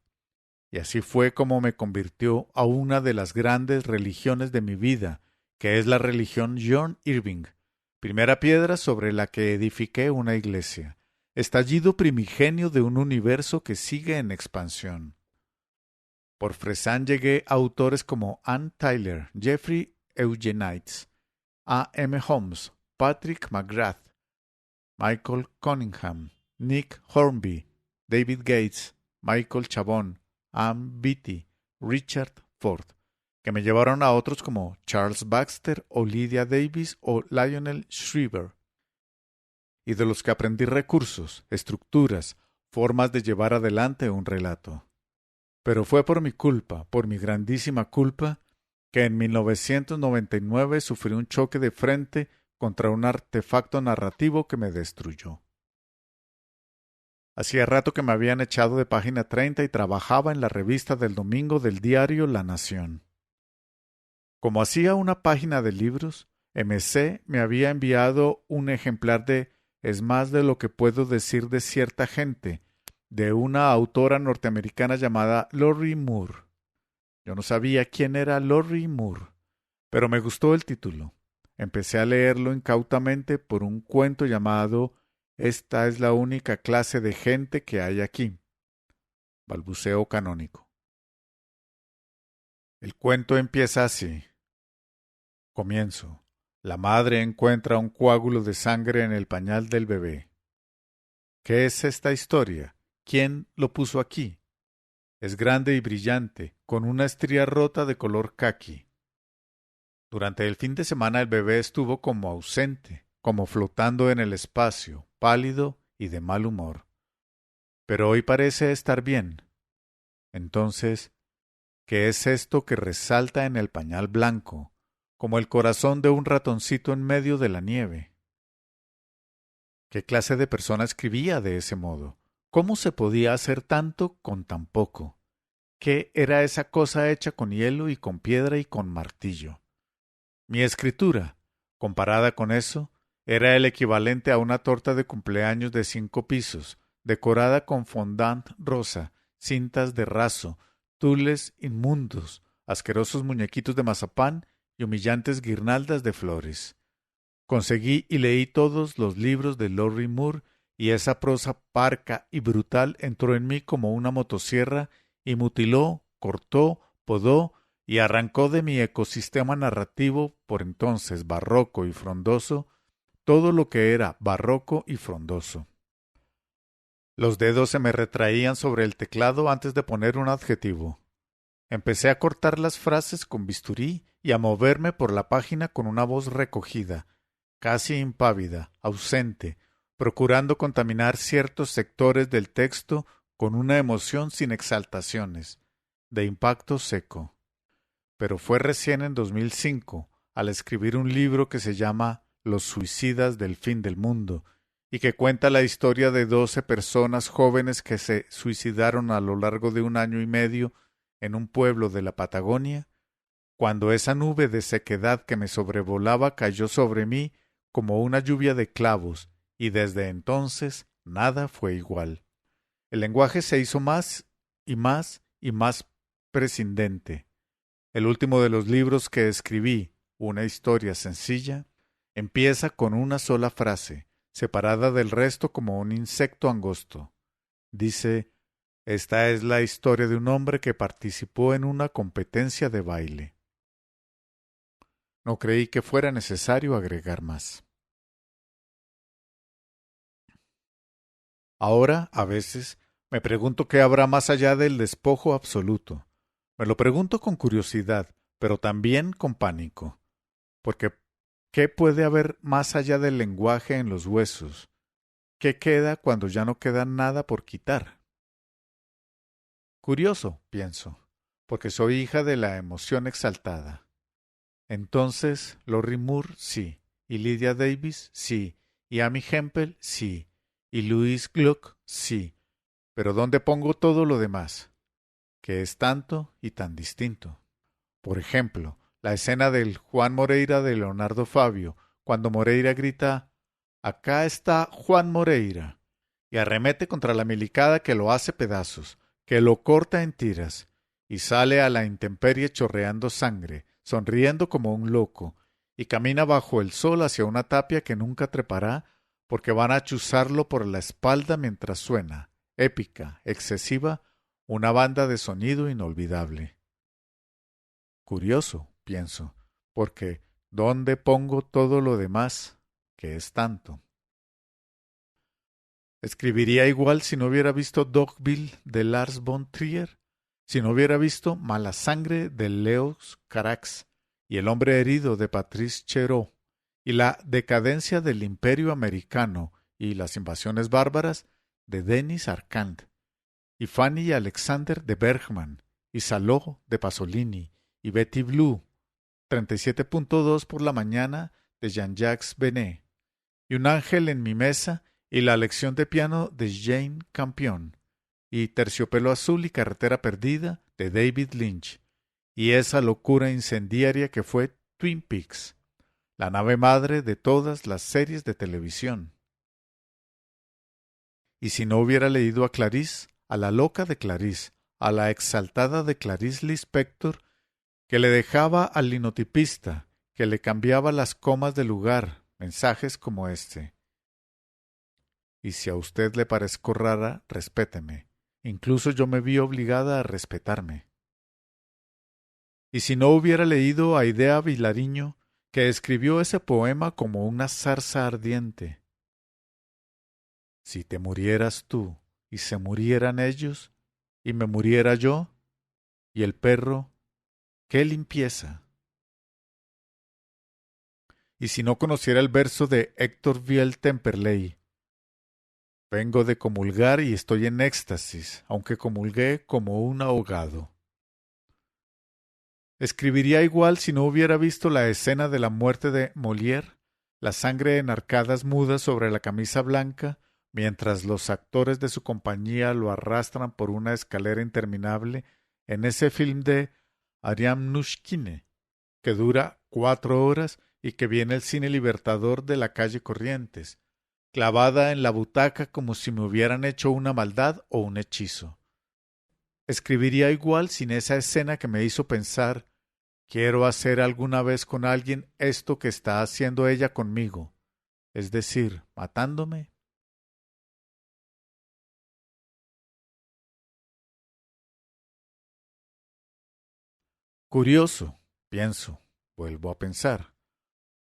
Y así fue como me convirtió a una de las grandes religiones de mi vida, que es la religión John Irving, primera piedra sobre la que edifiqué una iglesia, estallido primigenio de un universo que sigue en expansión. Por Fresán llegué a autores como Ann Tyler, Jeffrey Eugenides, A. M. Holmes, Patrick McGrath, Michael Cunningham, Nick Hornby, David Gates, Michael Chabon, Ann Beatty, Richard Ford, que me llevaron a otros como Charles Baxter o Lydia Davis o Lionel Shriver, y de los que aprendí recursos, estructuras, formas de llevar adelante un relato. Pero fue por mi culpa, por mi grandísima culpa, que en 1999 sufrí un choque de frente contra un artefacto narrativo que me destruyó. Hacía rato que me habían echado de página 30 y trabajaba en la revista del domingo del diario La Nación. Como hacía una página de libros, MC me había enviado un ejemplar de Es más de lo que puedo decir de cierta gente, de una autora norteamericana llamada Lorrie Moore. Yo no sabía quién era Lorrie Moore, pero me gustó el título. Empecé a leerlo incautamente por un cuento llamado Esta es la única clase de gente que hay aquí. Balbuceo canónico. El cuento empieza así. Comienzo. La madre encuentra un coágulo de sangre en el pañal del bebé. ¿Qué es esta historia? ¿Quién lo puso aquí? Es grande y brillante, con una estría rota de color caqui. Durante el fin de semana el bebé estuvo como ausente, como flotando en el espacio, pálido y de mal humor. Pero hoy parece estar bien. Entonces, ¿qué es esto que resalta en el pañal blanco, como el corazón de un ratoncito en medio de la nieve? ¿Qué clase de persona escribía de ese modo? ¿Cómo se podía hacer tanto con tan poco? ¿Qué era esa cosa hecha con hielo y con piedra y con martillo? Mi escritura, comparada con eso, era el equivalente a una torta de cumpleaños de 5 pisos, decorada con fondant rosa, cintas de raso, tules inmundos, asquerosos muñequitos de mazapán y humillantes guirnaldas de flores. Conseguí y leí todos los libros de Lorrie Moore, y esa prosa parca y brutal entró en mí como una motosierra y mutiló, cortó, podó y arrancó de mi ecosistema narrativo, por entonces barroco y frondoso, todo lo que era barroco y frondoso. Los dedos se me retraían sobre el teclado antes de poner un adjetivo. Empecé a cortar las frases con bisturí y a moverme por la página con una voz recogida, casi impávida, ausente, procurando contaminar ciertos sectores del texto con una emoción sin exaltaciones, de impacto seco. Pero fue recién en 2005, al escribir un libro que se llama Los suicidas del fin del mundo, y que cuenta la historia de 12 personas jóvenes que se suicidaron a lo largo de 1 año y medio en un pueblo de la Patagonia, cuando esa nube de sequedad que me sobrevolaba cayó sobre mí como una lluvia de clavos, y desde entonces nada fue igual. El lenguaje se hizo más y más y más prescindente. El último de los libros que escribí, Una historia sencilla, empieza con una sola frase, separada del resto como un insecto angosto. Dice: esta es la historia de un hombre que participó en una competencia de baile. No creí que fuera necesario agregar más. Ahora, a veces, me pregunto qué habrá más allá del despojo absoluto. Me lo pregunto con curiosidad, pero también con pánico. Porque, ¿qué puede haber más allá del lenguaje en los huesos? ¿Qué queda cuando ya no queda nada por quitar? Curioso, pienso, porque soy hija de la emoción exaltada. Entonces, Lori Moore, sí, y Lydia Davis, sí, y Amy Hempel, sí, y Louise Gluck, sí, pero ¿dónde pongo todo lo demás? Que es tanto y tan distinto. Por ejemplo, la escena del Juan Moreira de Leonardo Fabio, cuando Moreira grita: «Acá está Juan Moreira», y arremete contra la milicada que lo hace pedazos, que lo corta en tiras, y sale a la intemperie chorreando sangre, sonriendo como un loco, y camina bajo el sol hacia una tapia que nunca trepará, porque van a chuzarlo por la espalda mientras suena, épica, excesiva, una banda de sonido inolvidable. Curioso, pienso, porque ¿dónde pongo todo lo demás, que es tanto? Escribiría igual si no hubiera visto Dogville de Lars von Trier, si no hubiera visto Mala Sangre de Leos Carax y El hombre herido de Patrice Chéreau, y La decadencia del imperio americano y las invasiones bárbaras de Denis Arcand, y Fanny y Alexander de Bergman, y Saló de Pasolini, y Betty Blue, 37.2 por la mañana de Jean-Jacques Benet, y Un ángel en mi mesa, y La lección de piano de Jane Campion, y Terciopelo azul y Carretera perdida de David Lynch, y esa locura incendiaria que fue Twin Peaks, la nave madre de todas las series de televisión. Y si no hubiera leído a Clarice, a la loca de Clarice, a la exaltada de Clarice Lispector, que le dejaba al linotipista, que le cambiaba las comas de lugar, mensajes como este: y si a usted le parezco rara, respéteme. Incluso yo me vi obligada a respetarme. Y si no hubiera leído a Idea Vilariño, que escribió ese poema como una zarza ardiente. Si te murieras tú, y se murieran ellos, y me muriera yo, y el perro, ¡qué limpieza! Y si no conociera el verso de Héctor Viel Temperley: vengo de comulgar y estoy en éxtasis, aunque comulgué como un ahogado. Escribiría igual si no hubiera visto la escena de la muerte de Molière, la sangre en arcadas mudas sobre la camisa blanca, mientras los actores de su compañía lo arrastran por una escalera interminable en ese film de Ariam Nushkine, que dura 4 horas y que viene el cine Libertador de la calle Corrientes, clavada en la butaca como si me hubieran hecho una maldad o un hechizo. Escribiría igual sin esa escena que me hizo pensar: quiero hacer alguna vez con alguien esto que está haciendo ella conmigo, es decir, matándome. Curioso, pienso, vuelvo a pensar,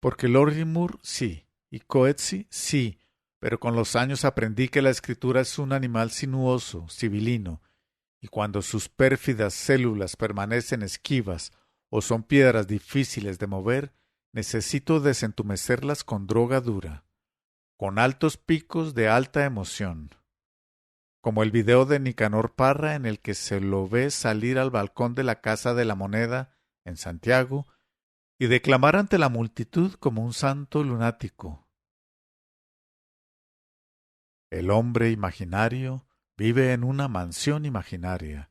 porque Lori Moore sí, y Coetzee sí, pero con los años aprendí que la escritura es un animal sinuoso, sibilino, y cuando sus pérfidas células permanecen esquivas o son piedras difíciles de mover, necesito desentumecerlas con droga dura, con altos picos de alta emoción. Como el video de Nicanor Parra en el que se lo ve salir al balcón de la Casa de la Moneda, en Santiago, y declamar ante la multitud como un santo lunático. El hombre imaginario vive en una mansión imaginaria,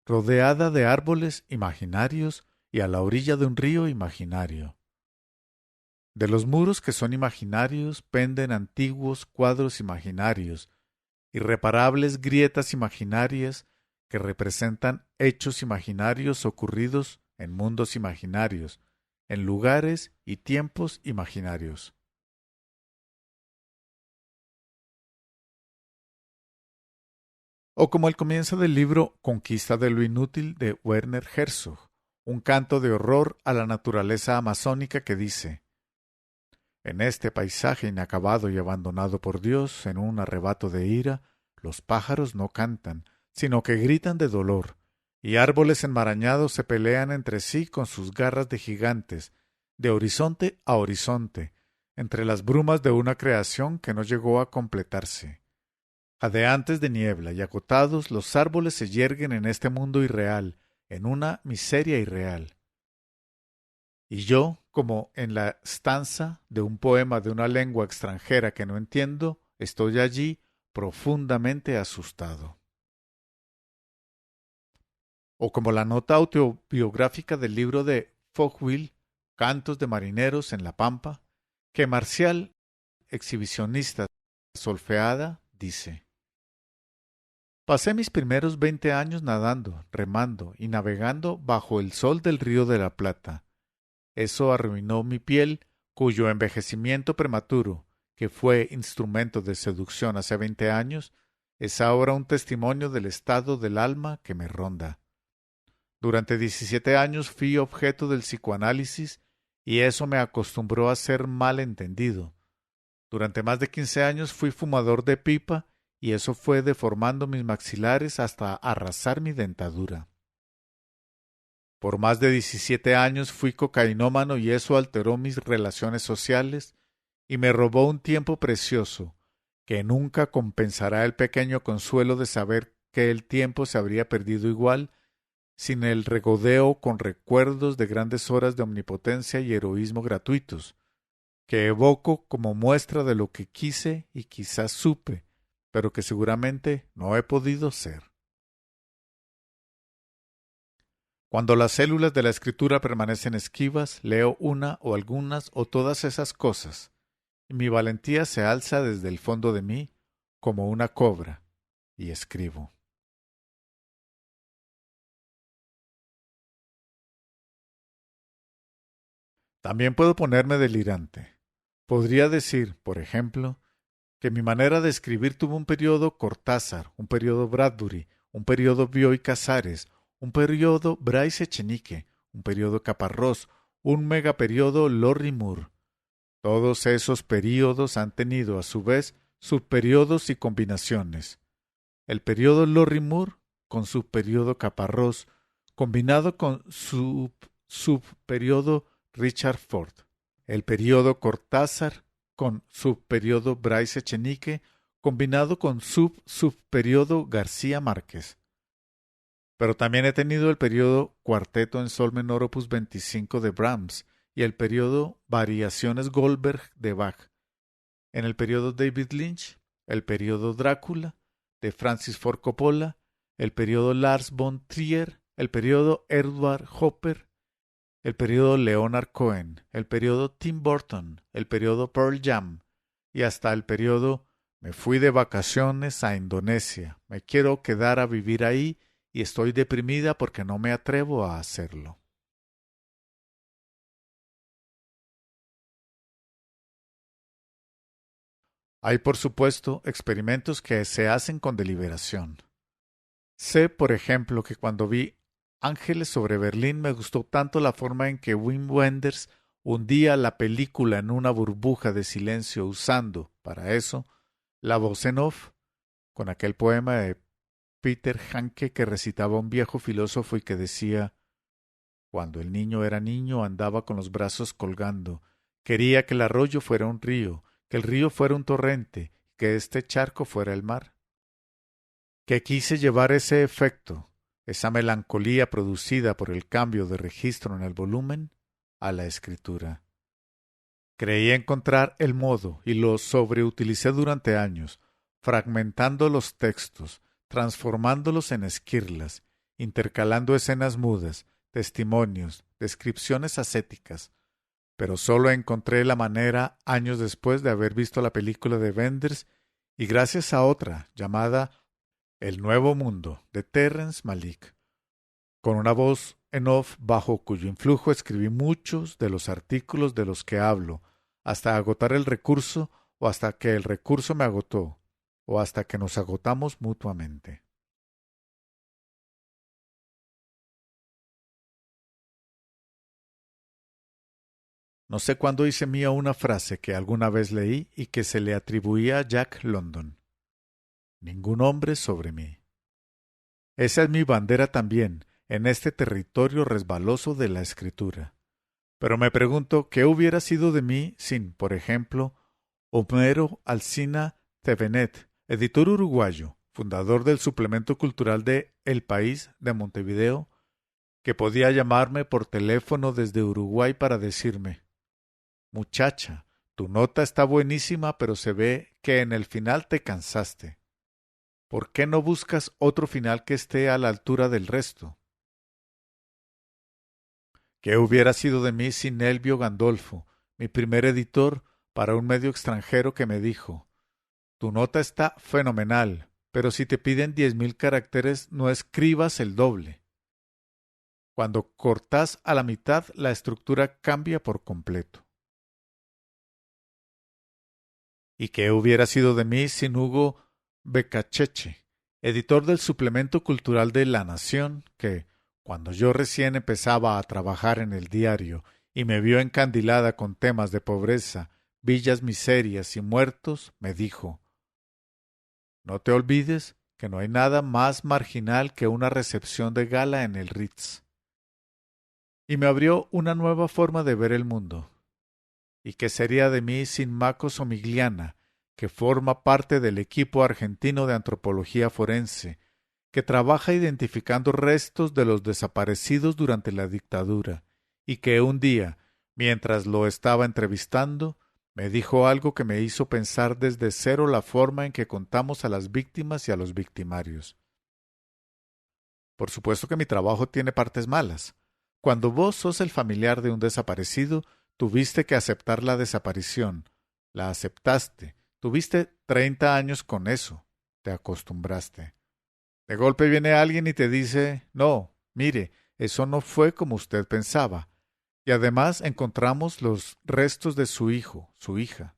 rodeada de árboles imaginarios y a la orilla de un río imaginario. De los muros que son imaginarios penden antiguos cuadros imaginarios, irreparables grietas imaginarias que representan hechos imaginarios ocurridos en mundos imaginarios, en lugares y tiempos imaginarios. O como el comienzo del libro Conquista de lo Inútil de Werner Herzog, un canto de horror a la naturaleza amazónica que dice: en este paisaje inacabado y abandonado por Dios en un arrebato de ira, los pájaros no cantan, sino que gritan de dolor, y árboles enmarañados se pelean entre sí con sus garras de gigantes, de horizonte a horizonte, entre las brumas de una creación que no llegó a completarse. Jadeantes de niebla y agotados, los árboles se yerguen en este mundo irreal, en una miseria irreal. Y yo, como en la estanza de un poema de una lengua extranjera que no entiendo, estoy allí profundamente asustado. O como la nota autobiográfica del libro de Fogwill, Cantos de Marineros en la Pampa, que Marcial, exhibicionista solfeada, dice: pasé mis primeros 20 años nadando, remando y navegando bajo el sol del río de la Plata. Eso arruinó mi piel, cuyo envejecimiento prematuro, que fue instrumento de seducción hace 20 años, es ahora un testimonio del estado del alma que me ronda. Durante 17 años fui objeto del psicoanálisis y eso me acostumbró a ser mal entendido. Durante más de 15 años fui fumador de pipa y eso fue deformando mis maxilares hasta arrasar mi dentadura. Por más de 17 años fui cocainómano y eso alteró mis relaciones sociales y me robó un tiempo precioso, que nunca compensará el pequeño consuelo de saber que el tiempo se habría perdido igual sin el regodeo con recuerdos de grandes horas de omnipotencia y heroísmo gratuitos, que evoco como muestra de lo que quise y quizás supe, pero que seguramente no he podido ser. Cuando las células de la escritura permanecen esquivas, leo una o algunas o todas esas cosas, y mi valentía se alza desde el fondo de mí como una cobra, y escribo. También puedo ponerme delirante. Podría decir, por ejemplo, que mi manera de escribir tuvo un periodo Cortázar, un periodo Bradbury, un periodo Bioy Casares, un periodo Bryce Echenique, un periodo Caparrós, un megaperiodo Lorry Moore. Todos esos períodos han tenido, a su vez, subperiodos y combinaciones. El periodo Lorry Moore, con su periodo Caparrós, combinado con su subperiodo Richard Ford. El periodo Cortázar, con subperiodo Bryce Echenique, combinado con subperiodo García Márquez. Pero también he tenido el periodo Cuarteto en Sol menor opus 25 de Brahms y el periodo Variaciones Goldberg de Bach. En el periodo David Lynch, el periodo Drácula de Francis Ford Coppola, el periodo Lars von Trier, el periodo Edward Hopper, el periodo Leonard Cohen, el periodo Tim Burton, el periodo Pearl Jam y hasta el periodo me fui de vacaciones a Indonesia, me quiero quedar a vivir ahí y estoy deprimida porque no me atrevo a hacerlo. Hay, por supuesto, experimentos que se hacen con deliberación. Sé, por ejemplo, que cuando vi Ángeles sobre Berlín me gustó tanto la forma en que Wim Wenders hundía la película en una burbuja de silencio usando, para eso, la voz en off, con aquel poema de Peter Hanke que recitaba un viejo filósofo y que decía: Cuando el niño era niño andaba con los brazos colgando. Quería que el arroyo fuera un río, que el río fuera un torrente, que este charco fuera el mar. Que quise llevar ese efecto, esa melancolía producida por el cambio de registro en el volumen, a la escritura. Creí encontrar el modo y lo sobreutilicé durante años, fragmentando los textos, transformándolos en esquirlas, intercalando escenas mudas, testimonios, descripciones ascéticas, pero solo encontré la manera años después de haber visto la película de Wenders y gracias a otra llamada El Nuevo Mundo de Terrence Malick, con una voz en off bajo cuyo influjo escribí muchos de los artículos de los que hablo, hasta agotar el recurso o hasta que el recurso me agotó, o hasta que nos agotamos mutuamente. No sé cuándo hice mía una frase que alguna vez leí y que se le atribuía a Jack London. Ningún hombre sobre mí. Esa es mi bandera también, en este territorio resbaloso de la escritura. Pero me pregunto qué hubiera sido de mí sin, por ejemplo, Homero Alsina Tevenet, editor uruguayo, fundador del suplemento cultural de El País de Montevideo, que podía llamarme por teléfono desde Uruguay para decirme: muchacha, tu nota está buenísima, pero se ve que en el final te cansaste. ¿Por qué no buscas otro final que esté a la altura del resto? ¿Qué hubiera sido de mí sin Elvio Gandolfo, mi primer editor, para un medio extranjero que me dijo: tu nota está fenomenal, pero si te piden 10.000 caracteres no escribas el doble. Cuando cortas a la mitad, la estructura cambia por completo. ¿Y qué hubiera sido de mí sin Hugo Becacheche, editor del suplemento cultural de La Nación, que, cuando yo recién empezaba a trabajar en el diario y me vio encandilada con temas de pobreza, villas miserias y muertos, me dijo: no te olvides que no hay nada más marginal que una recepción de gala en el Ritz. Y me abrió una nueva forma de ver el mundo. ¿Y qué sería de mí sin Mako Somigliana, que forma parte del equipo argentino de antropología forense, que trabaja identificando restos de los desaparecidos durante la dictadura, y que un día, mientras lo estaba entrevistando, me dijo algo que me hizo pensar desde cero la forma en que contamos a las víctimas y a los victimarios? Por supuesto que mi trabajo tiene partes malas. Cuando vos sos el familiar de un desaparecido, tuviste que aceptar la desaparición. La aceptaste. Tuviste 30 años con eso. Te acostumbraste. De golpe viene alguien y te dice: no, mire, eso no fue como usted pensaba. Y además encontramos los restos de su hijo, su hija.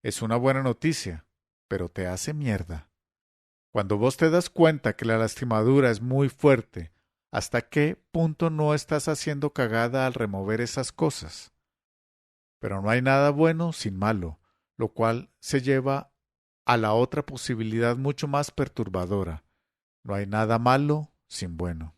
Es una buena noticia, pero te hace mierda. Cuando vos te das cuenta que la lastimadura es muy fuerte, ¿hasta qué punto no estás haciendo cagada al remover esas cosas? Pero no hay nada bueno sin malo, lo cual se lleva a la otra posibilidad mucho más perturbadora. No hay nada malo sin bueno.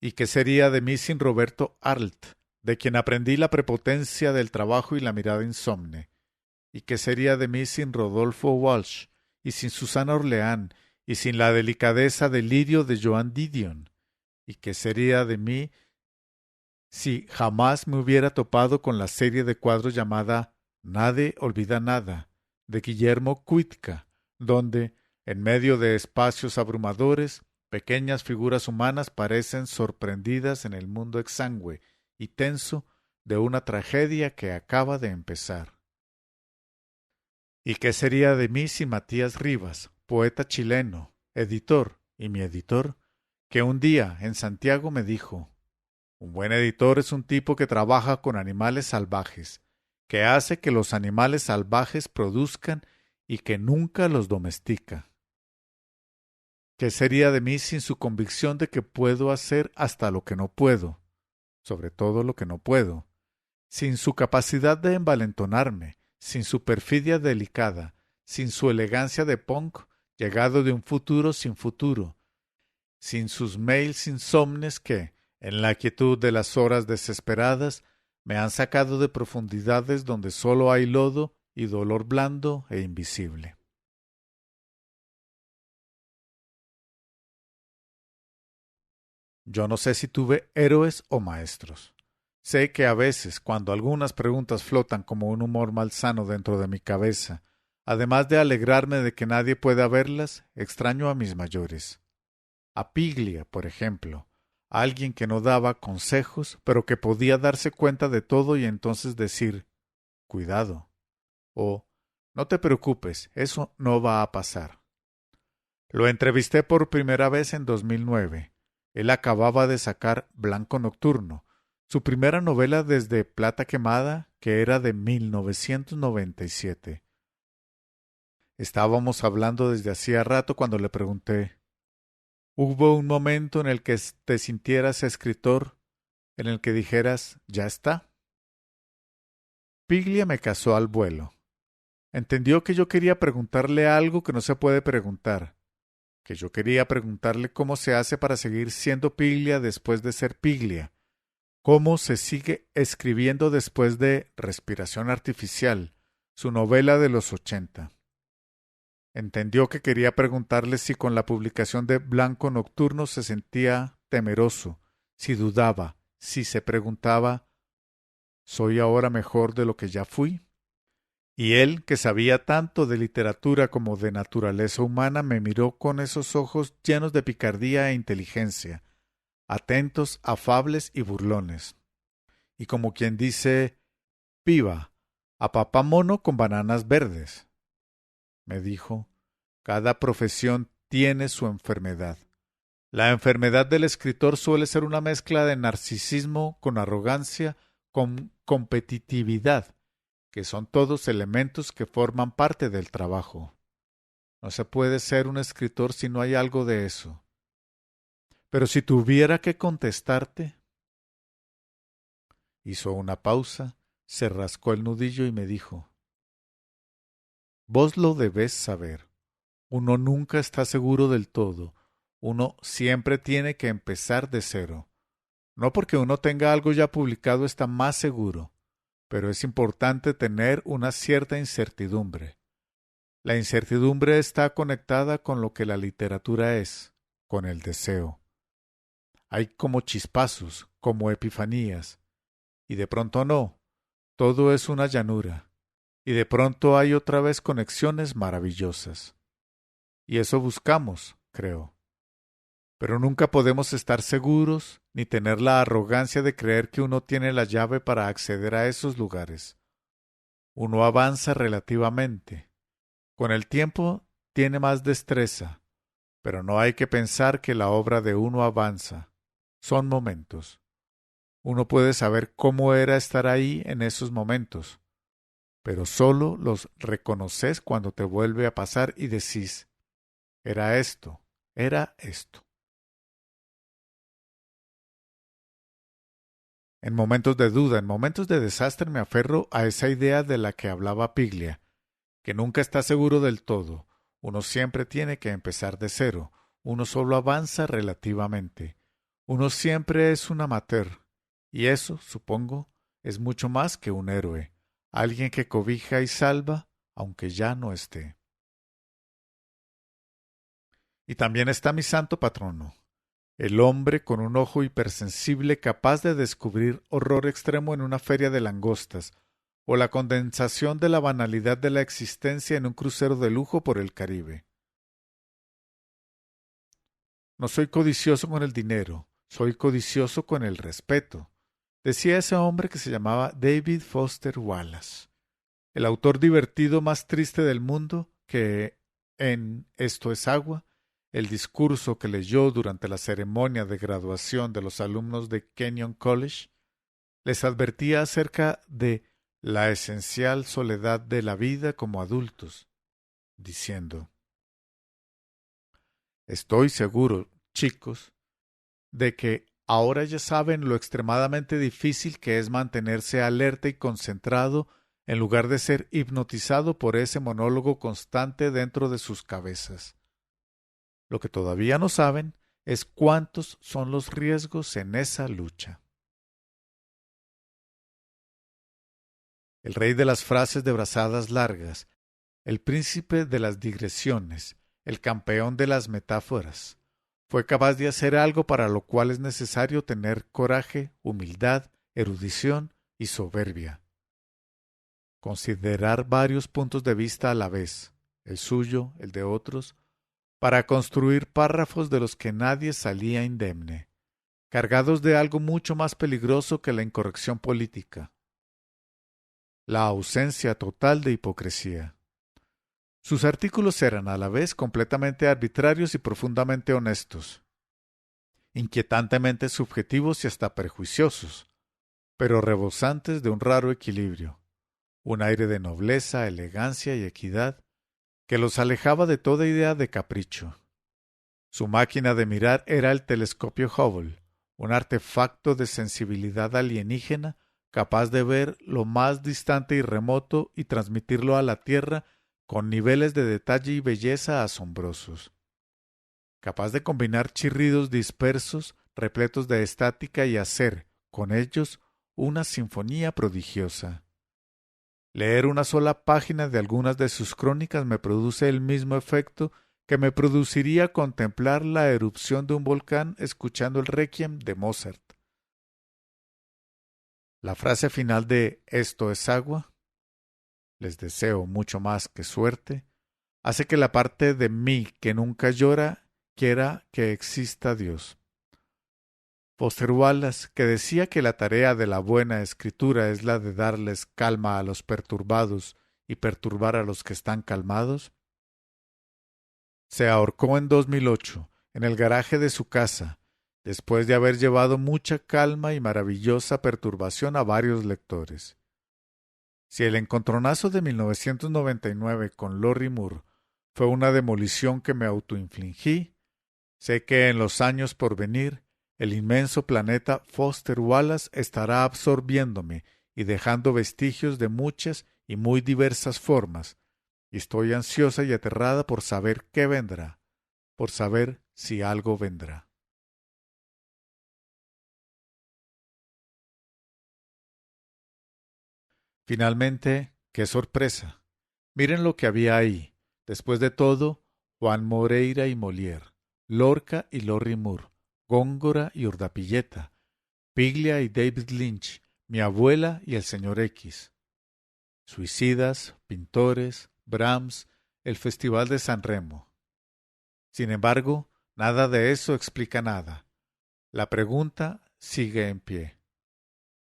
¿Y qué sería de mí sin Roberto Arlt, de quien aprendí la prepotencia del trabajo y la mirada insomne? ¿Y qué sería de mí sin Rodolfo Walsh, y sin Susana Orleán, y sin la delicadeza del lirio de Joan Didion? ¿Y qué sería de mí si jamás me hubiera topado con la serie de cuadros llamada Nadie olvida nada, de Guillermo Kuitka, donde, en medio de espacios abrumadores, pequeñas figuras humanas parecen sorprendidas en el mundo exangüe y tenso de una tragedia que acaba de empezar? ¿Y qué sería de mí sin Matías Rivas, poeta chileno, editor, y mi editor, que un día en Santiago me dijo: un buen editor es un tipo que trabaja con animales salvajes, que hace que los animales salvajes produzcan y que nunca los domestica? ¿Qué sería de mí sin su convicción de que puedo hacer hasta lo que no puedo, sobre todo lo que no puedo? Sin su capacidad de envalentonarme, sin su perfidia delicada, sin su elegancia de punk llegado de un futuro sin futuro, sin sus mails insomnes que, en la quietud de las horas desesperadas, me han sacado de profundidades donde solo hay lodo y dolor blando e invisible. Yo no sé si tuve héroes o maestros. Sé que a veces, cuando algunas preguntas flotan como un humor malsano dentro de mi cabeza, además de alegrarme de que nadie pueda verlas, extraño a mis mayores. A Piglia, por ejemplo, a alguien que no daba consejos, pero que podía darse cuenta de todo y entonces decir, cuidado, o no te preocupes, eso no va a pasar. Lo entrevisté por primera vez en 2009. Él acababa de sacar Blanco Nocturno, su primera novela desde Plata Quemada, que era de 1997. Estábamos hablando desde hacía rato cuando le pregunté, ¿hubo un momento en el que te sintieras escritor, en el que dijeras, ya está? Piglia me casó al vuelo. Entendió que yo quería preguntarle algo que no se puede preguntar, que yo quería preguntarle cómo se hace para seguir siendo Piglia después de ser Piglia, cómo se sigue escribiendo después de Respiración Artificial, su novela de los 80. Entendió que quería preguntarle si con la publicación de Blanco Nocturno se sentía temeroso, si dudaba, si se preguntaba, ¿soy ahora mejor de lo que ya fui? Y él, que sabía tanto de literatura como de naturaleza humana, me miró con esos ojos llenos de picardía e inteligencia, atentos, afables y burlones. Y como quien dice, piba, a papá mono con bananas verdes. Me dijo, cada profesión tiene su enfermedad. La enfermedad del escritor suele ser una mezcla de narcisismo con arrogancia, con competitividad, que son todos elementos que forman parte del trabajo. No se puede ser un escritor si no hay algo de eso. Pero si tuviera que contestarte... Hizo una pausa, se rascó el nudillo y me dijo, vos lo debés saber. Uno nunca está seguro del todo. Uno siempre tiene que empezar de cero. No porque uno tenga algo ya publicado está más seguro, pero es importante tener una cierta incertidumbre. La incertidumbre está conectada con lo que la literatura es, con el deseo. Hay como chispazos, como epifanías, y de pronto no, todo es una llanura, y de pronto hay otra vez conexiones maravillosas. Y eso buscamos, creo. Pero nunca podemos estar seguros ni tener la arrogancia de creer que uno tiene la llave para acceder a esos lugares. Uno avanza relativamente. Con el tiempo tiene más destreza, pero no hay que pensar que la obra de uno avanza. Son momentos. Uno puede saber cómo era estar ahí en esos momentos, pero solo los reconoces cuando te vuelve a pasar y decís, era esto, era esto. En momentos de duda, en momentos de desastre me aferro a esa idea de la que hablaba Piglia, que nunca está seguro del todo. Uno siempre tiene que empezar de cero. Uno solo avanza relativamente. Uno siempre es un amateur. Y eso, supongo, es mucho más que un héroe. Alguien que cobija y salva, aunque ya no esté. Y también está mi santo patrono, el hombre con un ojo hipersensible capaz de descubrir horror extremo en una feria de langostas, o la condensación de la banalidad de la existencia en un crucero de lujo por el Caribe. No soy codicioso con el dinero, soy codicioso con el respeto, decía ese hombre que se llamaba David Foster Wallace, el autor divertido más triste del mundo que en Esto es agua, el discurso que leyó durante la ceremonia de graduación de los alumnos de Kenyon College, les advertía acerca de la esencial soledad de la vida como adultos, diciendo, estoy seguro, chicos, de que ahora ya saben lo extremadamente difícil que es mantenerse alerta y concentrado en lugar de ser hipnotizado por ese monólogo constante dentro de sus cabezas. Lo que todavía no saben es cuántos son los riesgos en esa lucha. El rey de las frases de brazadas largas, el príncipe de las digresiones, el campeón de las metáforas, fue capaz de hacer algo para lo cual es necesario tener coraje, humildad, erudición y soberbia. Considerar varios puntos de vista a la vez, el suyo, el de otros, para construir párrafos de los que nadie salía indemne, cargados de algo mucho más peligroso que la incorrección política, la ausencia total de hipocresía. Sus artículos eran a la vez completamente arbitrarios y profundamente honestos, inquietantemente subjetivos y hasta prejuiciosos, pero rebosantes de un raro equilibrio, un aire de nobleza, elegancia y equidad que los alejaba de toda idea de capricho. Su máquina de mirar era el telescopio Hubble, un artefacto de sensibilidad alienígena capaz de ver lo más distante y remoto y transmitirlo a la Tierra con niveles de detalle y belleza asombrosos. Capaz de combinar chirridos dispersos, repletos de estática y hacer, con ellos, una sinfonía prodigiosa. Leer una sola página de algunas de sus crónicas me produce el mismo efecto que me produciría contemplar la erupción de un volcán escuchando el Requiem de Mozart. La frase final de «Esto es agua», les deseo mucho más que suerte, hace que la parte de mí que nunca llora quiera que exista Dios. Foster Wallace, que decía que la tarea de la buena escritura es la de darles calma a los perturbados y perturbar a los que están calmados, se ahorcó en 2008 en el garaje de su casa, después de haber llevado mucha calma y maravillosa perturbación a varios lectores. Si el encontronazo de 1999 con Lorry Moore fue una demolición que me autoinfligí, sé que en los años por venir el inmenso planeta Foster Wallace estará absorbiéndome y dejando vestigios de muchas y muy diversas formas, y estoy ansiosa y aterrada por saber qué vendrá, por saber si algo vendrá. Finalmente, qué sorpresa. Miren lo que había ahí. Después de todo, Juan Moreira y Molière, Lorca y Lorry Moore, Góngora y Urdapilleta, Piglia y David Lynch, mi abuela y el señor X. Suicidas, pintores, Brahms, el Festival de San Remo. Sin embargo, nada de eso explica nada. La pregunta sigue en pie.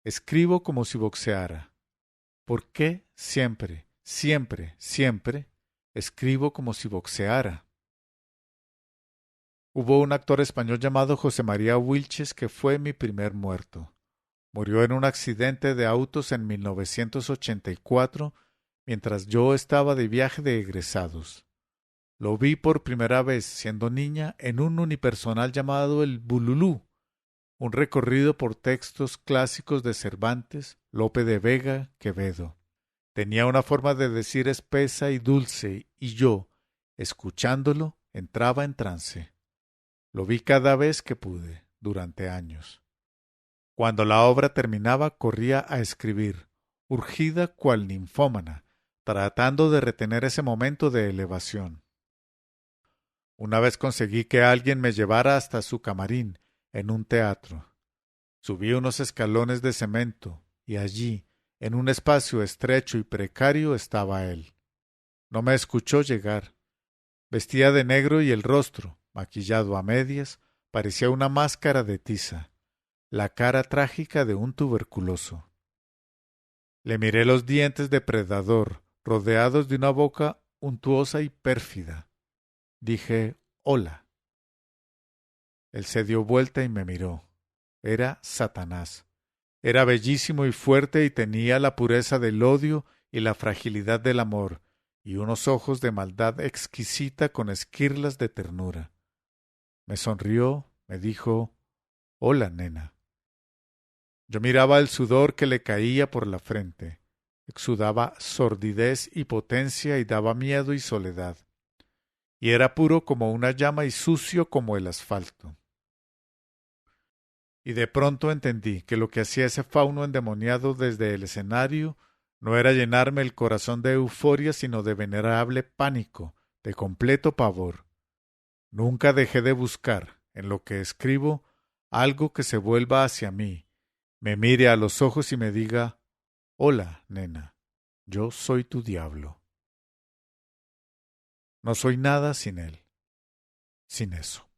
Escribo como si boxeara. ¿Por qué siempre, siempre, siempre escribo como si boxeara? Hubo un actor español llamado José María Wilches que fue mi primer muerto. Murió en un accidente de autos en 1984 mientras yo estaba de viaje de egresados. Lo vi por primera vez siendo niña en un unipersonal llamado El Bululú, un recorrido por textos clásicos de Cervantes, Lope de Vega, Quevedo. Tenía una forma de decir espesa y dulce, y yo, escuchándolo, entraba en trance. Lo vi cada vez que pude, durante años. Cuando la obra terminaba, corría a escribir, urgida cual ninfómana, tratando de retener ese momento de elevación. Una vez conseguí que alguien me llevara hasta su camarín, en un teatro. Subí unos escalones de cemento, y allí, en un espacio estrecho y precario, estaba él. No me escuchó llegar. Vestía de negro y el rostro, maquillado a medias, parecía una máscara de tiza, la cara trágica de un tuberculoso. Le miré los dientes depredador, rodeados de una boca untuosa y pérfida. Dije, hola. Él se dio vuelta y me miró. Era Satanás. Era bellísimo y fuerte y tenía la pureza del odio y la fragilidad del amor, y unos ojos de maldad exquisita con esquirlas de ternura. Me sonrió, me dijo, hola, nena. Yo miraba el sudor que le caía por la frente. Exudaba sordidez y potencia y daba miedo y soledad. y era puro como una llama y sucio como el asfalto. Y de pronto entendí que lo que hacía ese fauno endemoniado desde el escenario no era llenarme el corazón de euforia, sino de venerable pánico, de completo pavor. Nunca dejé de buscar, en lo que escribo, algo que se vuelva hacia mí, me mire a los ojos y me diga: hola, nena, yo soy tu diablo. No soy nada sin él, sin eso.